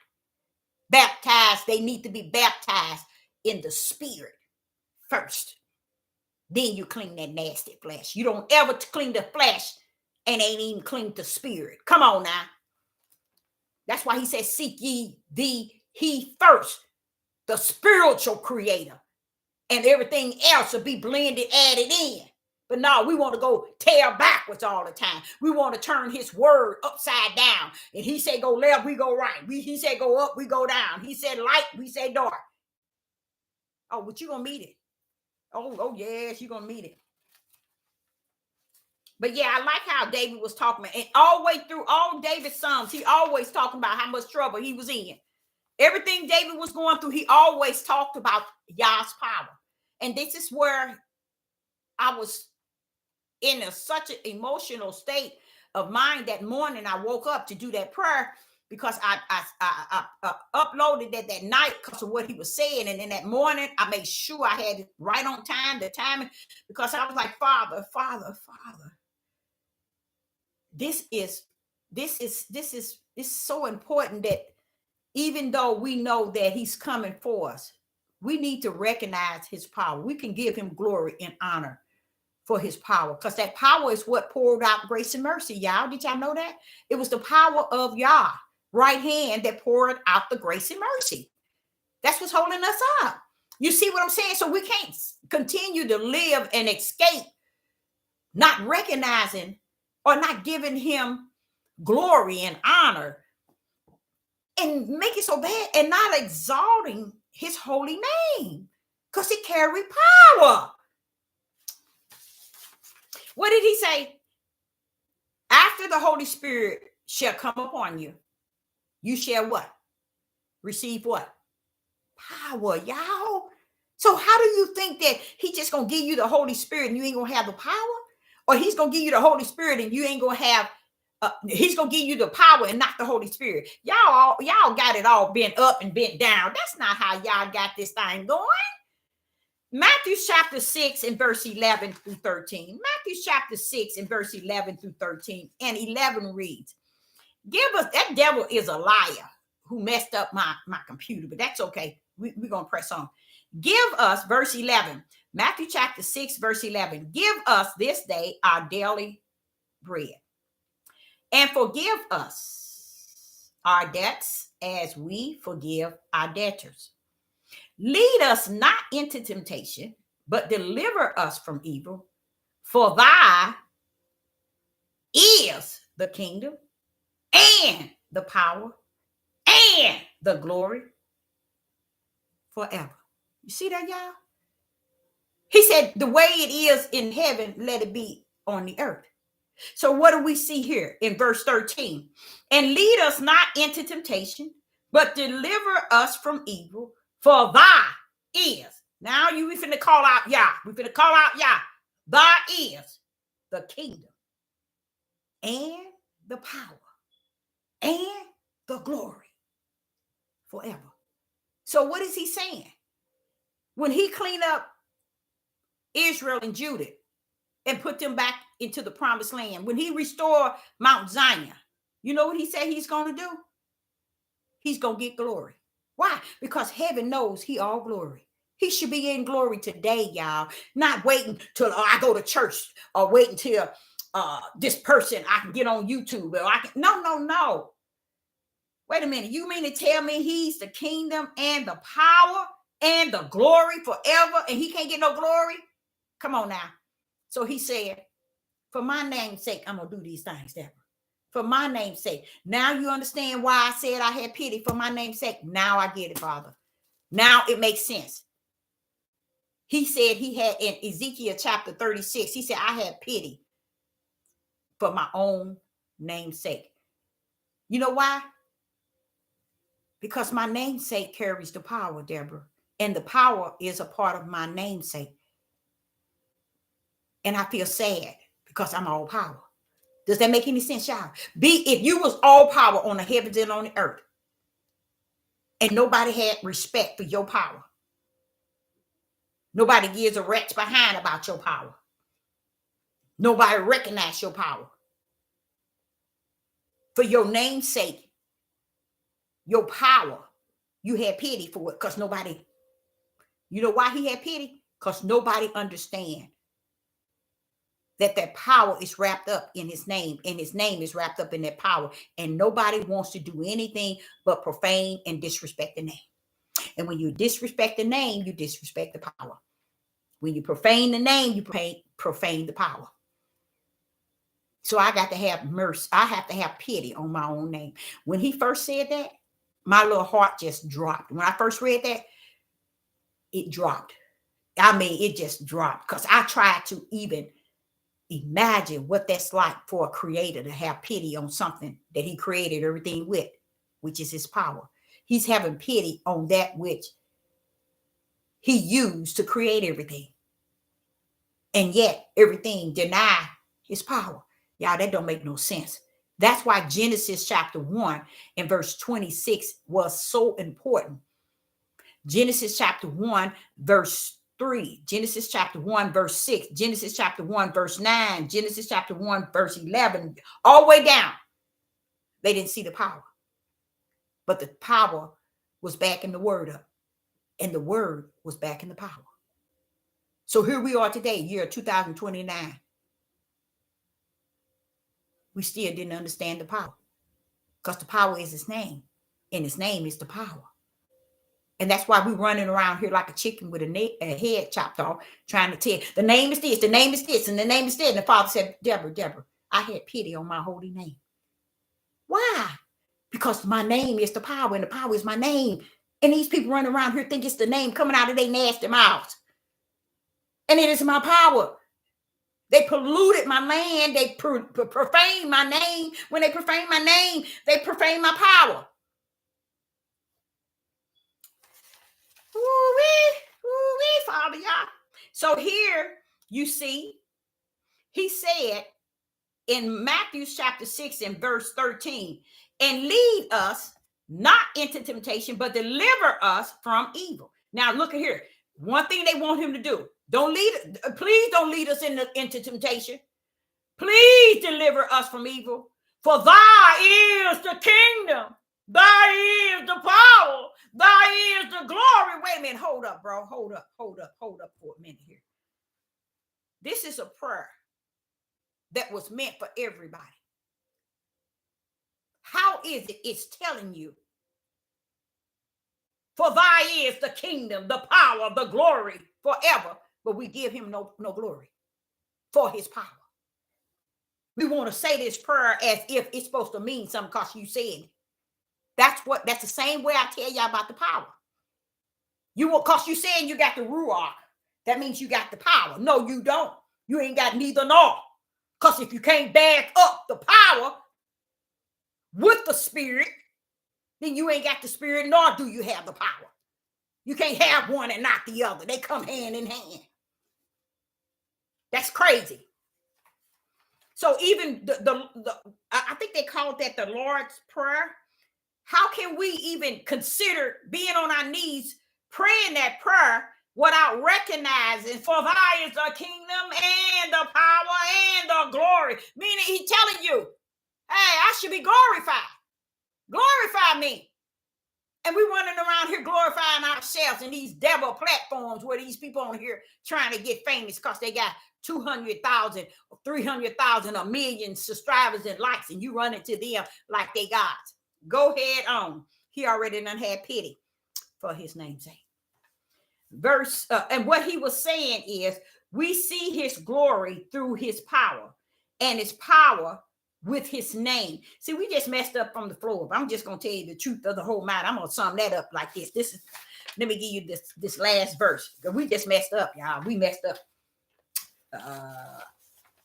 Baptized, they need to be baptized in the Spirit first. Then you clean that nasty flesh. You don't ever clean the flesh and ain't even clean the spirit. Come on now. That's why he says, seek ye he first, the spiritual creator. And everything else will be blended, added in. But no, we want to go tear backwards all the time. We want to turn his word upside down. And he said go left, we go right. He said go up, we go down. He said light, we say dark. Oh, but you're going to meet it. Oh, yes, you're going to meet it. But yeah, I like how David was talking about, and all the way through all David's Psalms, he always talking about how much trouble he was in. Everything David was going through, he always talked about Yah's power. And this is where I was in such an emotional state of mind that morning. I woke up to do that prayer because I uploaded that night because of what he was saying. And then that morning, I made sure I had it right on time, the timing, because I was like, Father. This is so important that even though we know that he's coming for us, we need to recognize his power. We can give him glory and honor for his power, because that power is what poured out grace and mercy. Y'all, did y'all know that? It was the power of Yah right hand that poured out the grace and mercy. That's what's holding us up. You see what I'm saying? So we can't continue to live and escape, not recognizing or not giving him glory and honor and make it so bad and not exalting his holy name, because he carried power. What did he say? After the Holy Spirit shall come upon you, you shall what? Receive what? Power, y'all. So how do you think that he just going to give you the Holy Spirit and you ain't going to have the power? Or he's going to give you the Holy Spirit and you ain't going to have, he's going to give you the power and not the Holy Spirit. Y'all got it all bent up and bent down. That's not how y'all got this thing going. Matthew chapter 6 and verse 11 through 13. Matthew chapter 6 and verse 11 through 13. And 11 reads, give us, that devil is a liar who messed up my computer, but that's okay. We're going to press on. Give us, verse 11, Matthew chapter 6, verse 11. Give us this day our daily bread, and forgive us our debts as we forgive our debtors. Lead us not into temptation, but deliver us from evil. For thy is the kingdom and the power and the glory forever. You see that, y'all? He said, the way it is in heaven, let it be on the earth. So what do we see here in verse 13? And lead us not into temptation, but deliver us from evil. For thy is. Now we finna call out Yah. We finna call out Yah. Thy is the kingdom and the power and the glory forever. So what is he saying? When he cleaned up Israel and Judah and put them back into the promised land, when he restored Mount Zion, you know what he said he's going to do? He's going to get glory. Why? Because heaven knows he all glory. He should be in glory today, y'all. Not waiting till I go to church or wait until this person I can get on YouTube. Or I can. No. Wait a minute. You mean to tell me he's the kingdom and the power and the glory forever and he can't get no glory? Come on now. So he said, for my name's sake, I'm going to do these things, Deborah. For my name's sake. Now you understand why I said I had pity for my name's sake. Now I get it, Father. Now it makes sense. He said he had in Ezekiel chapter 36, he said, I had pity for my own name's sake. You know why? Because my namesake carries the power, Deborah. And the power is a part of my namesake. And I feel sad because I'm all power. Does that make any sense, y'all? If you was all power on the heavens and on the earth, and nobody had respect for your power, nobody gives a rat's behind about your power, nobody recognizes your power, for your namesake, your power, you had pity for it because nobody, you know why he had pity? Because nobody understands that power is wrapped up in his name, and his name is wrapped up in that power, and nobody wants to do anything but profane and disrespect the name. And when you disrespect the name, you disrespect the power. When you profane the name, you profane the power. So I got to have mercy. I have to have pity on my own name. When he first said that, my little heart just dropped. When I first read that, it dropped. I mean, it just dropped, because I tried to even imagine what that's like for a creator to have pity on something that he created everything with, which is his power. He's having pity on that which he used to create everything. And yet everything deny his power. Y'all, that don't make no sense. That's why Genesis chapter 1 and verse 26 was so important. Genesis chapter 1 verse 3, Genesis chapter 1 verse 6, Genesis chapter 1 verse 9, Genesis chapter 1 verse 11, all the way down. They didn't see the power, but the power was backing the word up, and the word was backing the power. So here we are today, year 2029. We still didn't understand the power, because the power is his name, and his name is the power. And that's why we're running around here like a chicken with a head chopped off, trying to tell the name is this, the name is this, and the name is this. And the Father said, Deborah, I had pity on my holy name. Why? Because my name is the power, and the power is my name. And these people running around here think it's the name coming out of their nasty mouths. And it is my power. They polluted my land. They profaned my name. When they profane my name, they profane my power. Ooh-wee, Father, y'all. So here you see, he said in Matthew chapter 6 and verse 13, and lead us not into temptation, but deliver us from evil. Now look at here. One thing they want him to do, please don't lead us into temptation. Please deliver us from evil. For thy is the kingdom. Thy is the power. Thy is the glory. Wait a minute. Hold up, bro. Hold up for a minute here. This is a prayer that was meant for everybody. How is it? It's telling you, for thy is the kingdom, the power, the glory forever. But we give him no glory for his power. We want to say this prayer as if it's supposed to mean something because you said it. That's the same way I tell y'all about the power. Because you saying you got the ruach, that means you got the power. No, you don't. You ain't got neither nor. Because if you can't back up the power with the spirit, then you ain't got the spirit, nor do you have the power. You can't have one and not the other. They come hand in hand. That's crazy. So even I think they called that the Lord's Prayer. How can we even consider being on our knees praying that prayer without recognizing, for thy is the kingdom and the power and the glory? Meaning he's telling you, hey, I should be glorified. Glorify me. And we're running around here glorifying ourselves in these devil platforms where these people on here trying to get famous because they got 200,000, 300,000, a million subscribers and likes, and you run into them like they gods. Go ahead on. He already done had pity for his name's sake. And what he was saying is, we see his glory through his power, and his power with his name. See, we just messed up from the floor. I'm just going to tell you the truth of the whole matter. I'm going to sum that up like this. Let me give you this last verse. We just messed up, y'all. We messed up.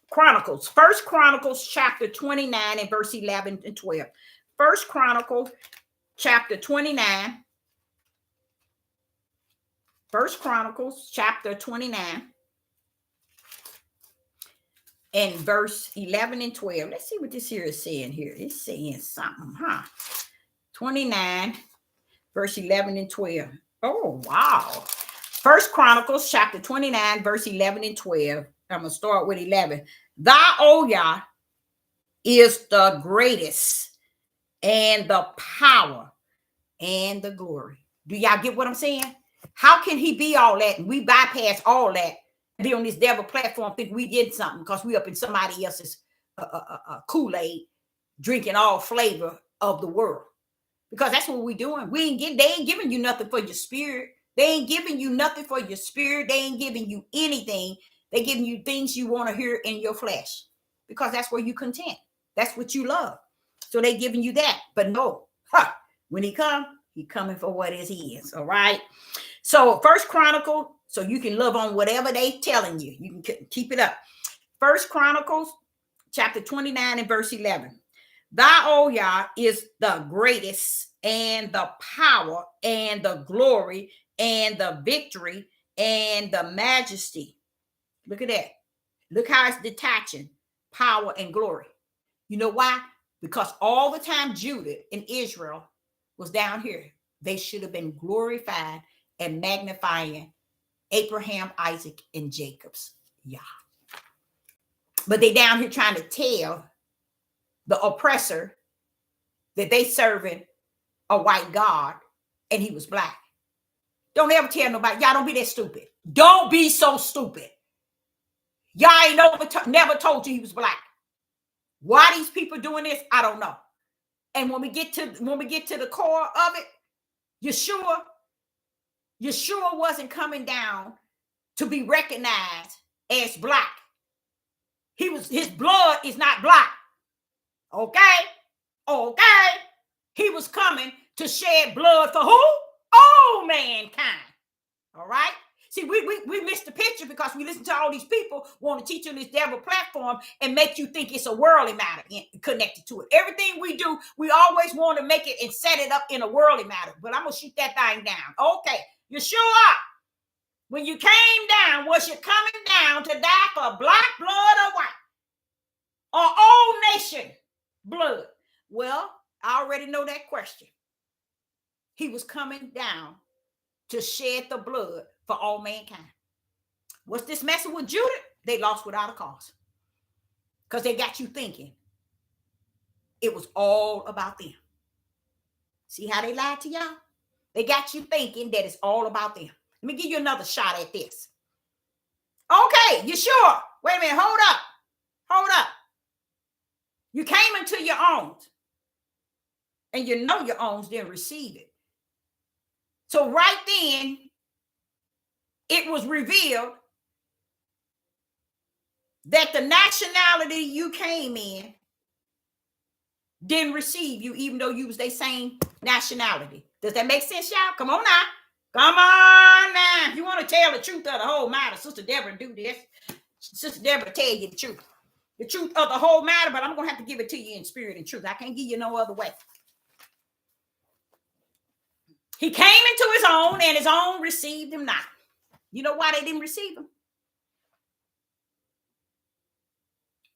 Chronicles. First Chronicles chapter 29 and verse 11 and 12. First Chronicles chapter 29. First Chronicles chapter 29 and verse 11 and 12. Let's see what this here is saying here. It's saying something, huh? 29, verse 11 and 12. Oh, wow. First Chronicles chapter 29, verse 11 and 12. I'm going to start with 11. Thou, O Yah, is the greatest, and the power and the glory. Do y'all get what I'm saying? How can he be all that and we bypass all that and be on this devil platform, think we did something because we up in somebody else's Kool-Aid, drinking all flavor of the world? Because that's what we're doing. They ain't giving you nothing for your spirit. They ain't giving you nothing for your spirit. They ain't giving you anything. They giving you things you want to hear in your flesh, because that's where you content. That's what you love. So they giving you that. But no, when he coming for what is he is. All right. So First Chronicle, so you can love on whatever they telling you. You can keep it up. First Chronicles chapter 29 and verse 11. Thou, O Yah, is the greatest, and the power and the glory and the victory and the majesty. Look at that. Look how it's detaching power and glory. You know why? Because all the time Judah and Israel was down here, they should have been glorified and magnifying Abraham, Isaac, and Jacob's Yah. But they down here trying to tell the oppressor that they serving a white God and he was black. Don't ever tell nobody. Y'all don't be that stupid. Don't be so stupid. Y'all ain't never told you he was black. Why these people doing this, I don't know. And when we get to the core of it, Yeshua wasn't coming down to be recognized as black. His blood is not black. Okay. He was coming to shed blood for who? All mankind. All right. See, we missed the picture because we listen to all these people want to teach on this devil platform and make you think it's a worldly matter connected to it. Everything we do, we always want to make it and set it up in a worldly matter. But I'm going to shoot that thing down. Okay. Yeshua, when you came down, was you coming down to die for black blood or white? Or all nation blood? Well, I already know that question. He was coming down to shed the blood for all mankind. What's this messing with Judah? They lost without a cause. Because they got you thinking it was all about them. See how they lied to y'all? They got you thinking that it's all about them. Let me give you another shot at this. Okay, you sure? Wait a minute, hold up. You came into your own, and you know your own didn't receive it. So right then, it was revealed that the nationality you came in didn't receive you, even though you was their same nationality. Does that make sense, y'all? Come on now. Come on now. If you want to tell the truth of the whole matter, Sister Deborah do this. Sister Deborah tell you the truth. The truth of the whole matter, but I'm going to have to give it to you in spirit and truth. I can't give you no other way. He came into his own, and his own received him not. You know why they didn't receive him?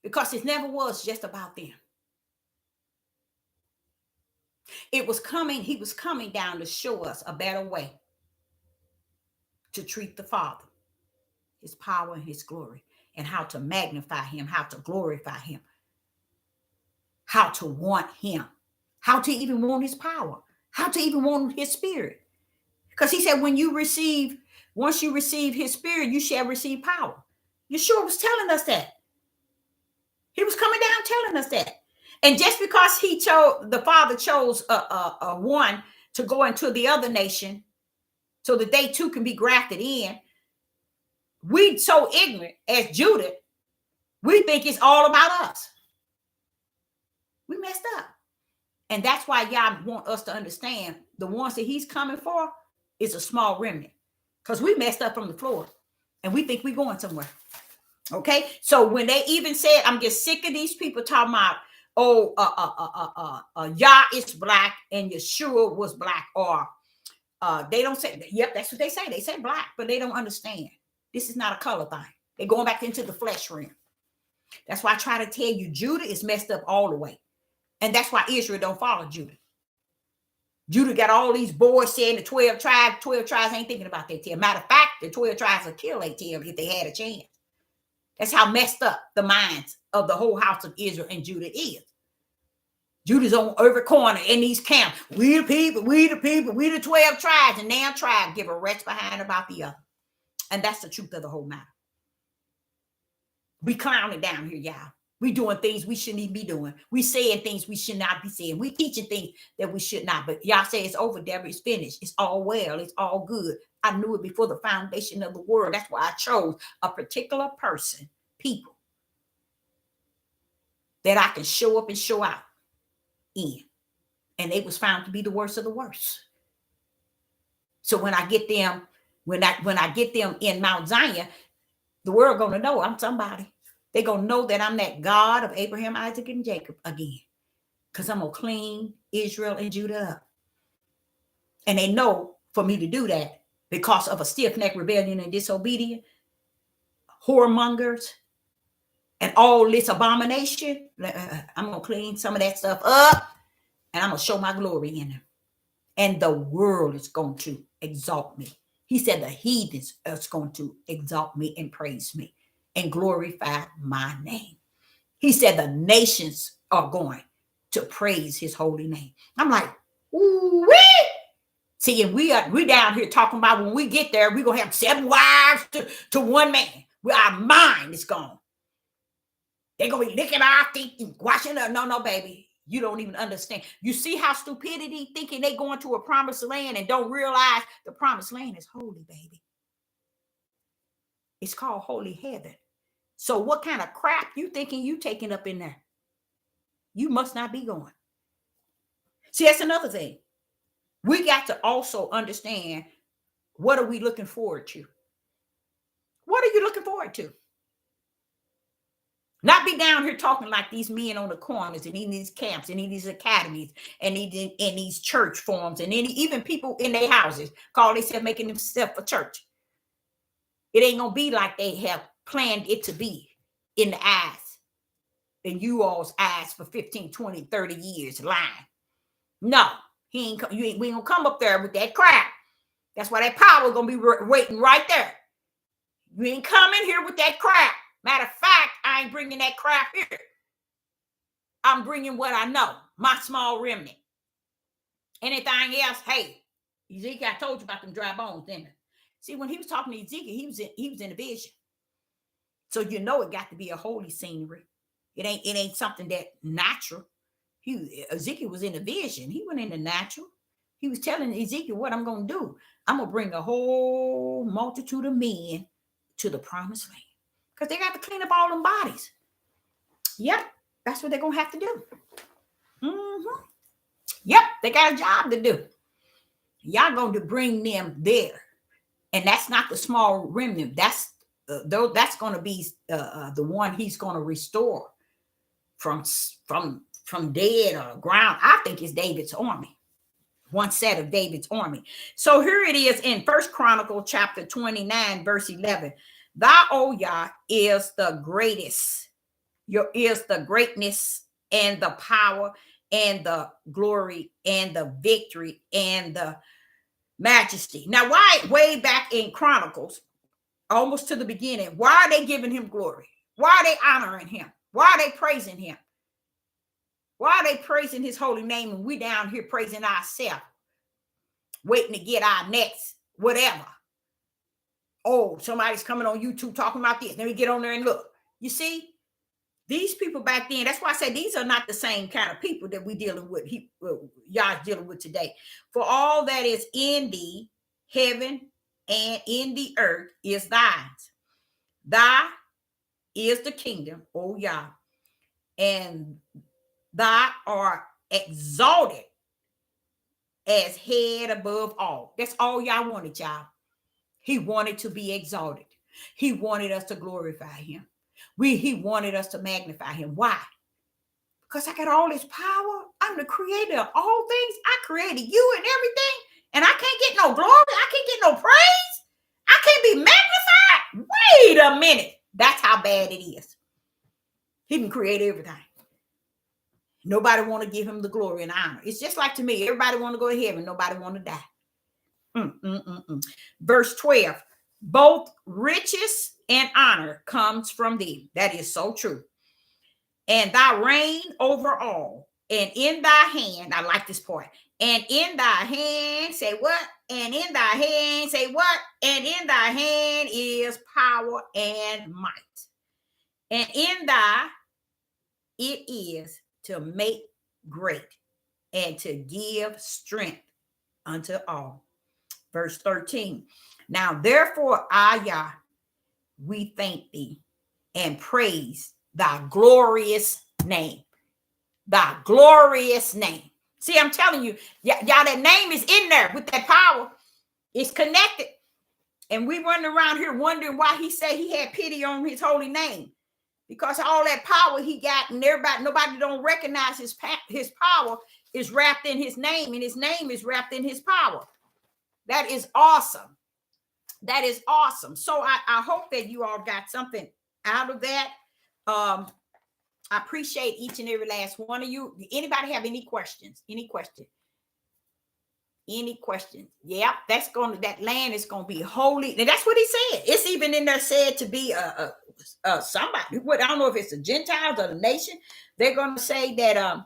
Because it never was just about them. He was coming down to show us a better way to treat the Father, his power and his glory, and how to magnify him, how to glorify him, how to want him, how to even want his power, how to even want his spirit. Because he said, once you receive his spirit, you shall receive power. Yeshua was telling us that. He was coming down telling us that. And just because the Father chose a one to go into the other nation so that they too can be grafted in, we so ignorant as Judah, we think it's all about us. We messed up. And that's why y'all want us to understand the ones that he's coming for is a small remnant. Because we messed up from the floor and we think we're going somewhere. Okay. So when they even said, I'm just sick of these people talking about oh, Yah is black and Yeshua was black, or they don't say, yep, that's what they say. They say black, but they don't understand. This is not a color thing. They're going back into the flesh realm. That's why I try to tell you, Judah is messed up all the way. And that's why Israel don't follow Judah. Judah got all these boys saying the 12 tribes. 12 tribes ain't thinking about their tail. Matter of fact, the 12 tribes would kill their tail if they had a chance. That's how messed up the minds of the whole house of Israel and Judah is. Judah's on every corner in these camps. We the people, we the people, we the 12 tribes, and damn tribe give a rest behind about the other. And that's the truth of the whole matter. We clowning down here, y'all. We doing things we shouldn't even be doing. We saying things we should not be saying. We teaching things that we should not. But y'all say it's over, Deborah. It's finished. It's all well. It's all good. I knew it before the foundation of the world. That's why I chose a particular person, people, that I can show up and show out in. And they was found to be the worst of the worst. So when I get them, when I get them in Mount Zion, the world gonna know I'm somebody. They're going to know that I'm that God of Abraham, Isaac, and Jacob again. Because I'm going to clean Israel and Judah up. And they know for me to do that, because of a stiff-necked rebellion and disobedience, whoremongers, and all this abomination, I'm going to clean some of that stuff up, and I'm going to show my glory in them. And the world is going to exalt me. He said the heathens are going to exalt me and praise me and glorify my name. He said the nations are going to praise his holy name. I'm like, ooh-wee! See, and we down here talking about when we get there, we're going to have 7 wives to one man. Our mind is gone. They're going to be licking our feet and washing up. No, baby. You don't even understand. You see how stupidity thinking they going to a promised land and don't realize the promised land is holy, baby. It's called holy heaven. So what kind of crap you thinking you taking up in there? You must not be going. See, that's another thing. We got to also understand, what are we looking forward to? What are you looking forward to? Not be down here talking like these men on the corners and in these camps and in these academies and in these church forums and even people in their houses call themselves making themselves a church. It ain't going to be like they have planned it to be in the eyes, in you all's eyes for 15, 20, 30 years lying. No, we ain't gonna come up there with that crap. That's why that power gonna be waiting right there. You ain't coming here with that crap. Matter of fact, I ain't bringing that crap here. I'm bringing what I know, my small remnant. Anything else, hey, Ezekiel, I told you about them dry bones, didn't I? See, when he was talking to Ezekiel, he was in a vision. So you know it got to be a holy scenery. It ain't something that natural. Ezekiel was in a vision. He went in the natural. He was telling Ezekiel what I'm going to do. I'm going to bring a whole multitude of men to the promised land. Because they got to clean up all them bodies. Yep, that's what they're going to have to do. Mm-hmm. Yep, they got a job to do. Y'all going to bring them there. And that's not the small remnant. That's going to be the one he's going to restore from dead or ground. I think it's David's army. One set of David's army. So here it is in 1 Chronicles chapter 29, verse 11. Thou, O Yah, is the greatest. Is the greatness and the power and the glory and the victory and the majesty. Now, why way back in Chronicles, almost to the beginning, why are they giving him glory? Why are they honoring him? Why are they praising him? Why are they praising his holy name and we down here praising ourselves, waiting to get our next whatever? Oh, somebody's coming on YouTube talking about this. Let me get on there and look. You see, these people back then, that's why I say these are not the same kind of people that we dealing with, y'all dealing with today. For all that is in the heaven and in the earth is thine. Thy is the kingdom, O Yah, and thou art exalted as head above all. That's all y'all wanted, y'all. He wanted to be exalted. He wanted us to glorify him. He wanted us to magnify him. Why? because I got all this power. I'm the creator of all things. I created you and everything. And I can't get no glory. I can't get no praise. I can't be magnified. Wait a minute. That's how bad it is. He can create everything. Nobody want to give him the glory and honor. It's just like to me. Everybody want to go to heaven. Nobody want to die. Verse 12. Both riches and honor comes from thee. That is so true. And thy reign over all. And in thy hand, I like this part. And in thy hand, say what? And in thy hand, say what? And in thy hand is power and might. And in thy, it is to make great and to give strength unto all. Verse 13. Now, therefore, Yah, we thank thee and praise thy glorious name. Thy glorious name. See, I'm telling you, y'all, that name is in there with that power. It's connected. And we running around here wondering why he said he had pity on his holy name. Because all that power he got, and nobody don't recognize his power is wrapped in his name, and his name is wrapped in his power. That is awesome. That is awesome. So I hope that you all got something out of that. I appreciate each and every last one of you. Anybody have any questions? Any questions? Yeah, that land is going to be holy. And that's what he said. It's even in there said to be somebody. I don't know if it's the Gentiles or the nation. They're going to say that.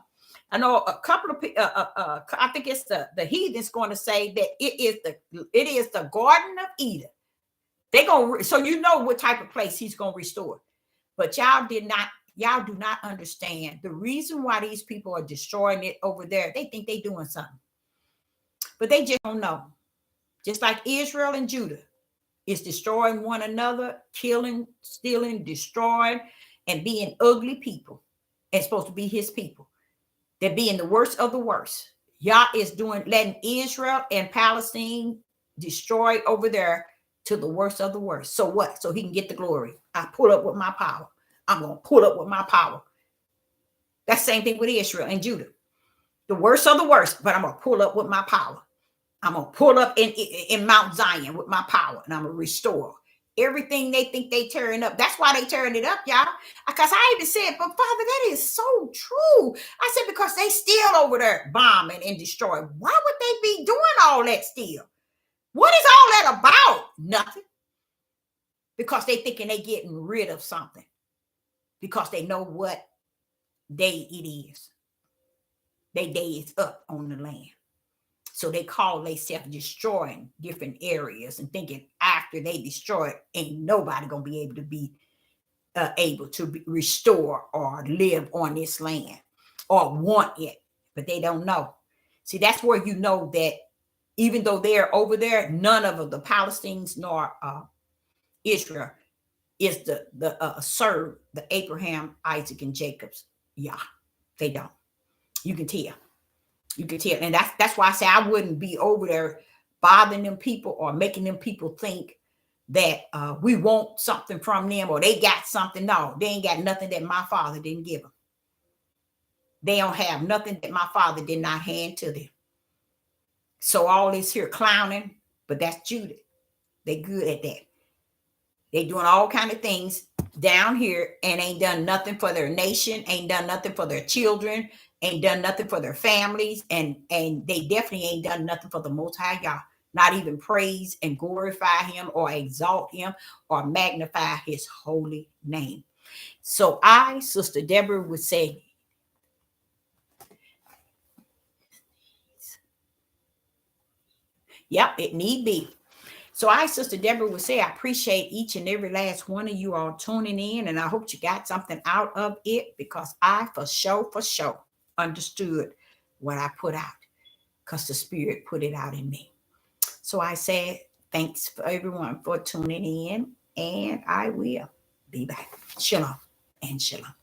I know a couple of people. I think it's the heathens going to say that it is the Garden of Eden. They're going. So you know what type of place he's going to restore. But y'all do not understand the reason why these people are destroying it over there. They think they're doing something. But they just don't know. Just like Israel and Judah is destroying one another, killing, stealing, destroying, and being ugly people. And supposed to be his people. They're being the worst of the worst. Yah is letting Israel and Palestine destroy over there to the worst of the worst. So what? So he can get the glory. I pull up with my power. I'm going to pull up with my power. That's the same thing with Israel and Judah. The worst of the worst, but I'm going to pull up with my power. I'm going to pull up in Mount Zion with my power, and I'm going to restore everything they think they tearing up. That's why they tearing it up, y'all. Because I even said, but Father, that is so true. I said, because they still over there bombing and destroying. Why would they be doing all that still? What is all that about? Nothing. Because they thinking they getting rid of something. Because they know what day it is. Their day is up on the land. So they call themselves destroying different areas and thinking after they destroy it, ain't nobody going to be able to restore or live on this land or want it. But they don't know. See, that's where you know that even though they're over there, none of the Palestinians nor Israel is serve the Abraham, Isaac, and Jacob's Yah. They don't. You can tell. You can tell. And that's why I say I wouldn't be over there bothering them people or making them people think that we want something from them or they got something. No, they ain't got nothing that my father didn't give them. They don't have nothing that my father did not hand to them. So all this here clowning, but that's Judah. They good at that. They doing all kind of things down here and ain't done nothing for their nation, ain't done nothing for their children, ain't done nothing for their families, and they definitely ain't done nothing for the Most High Yah. Not even praise and glorify him or exalt him or magnify his holy name. So I, Sister Deborah, would say, yep, it need be. So I, Sister Deborah, would say I appreciate each and every last one of you all tuning in, and I hope you got something out of it, because I for sure understood what I put out, because the Spirit put it out in me. So I say thanks for everyone for tuning in, and I will be back. Shalom and shalom.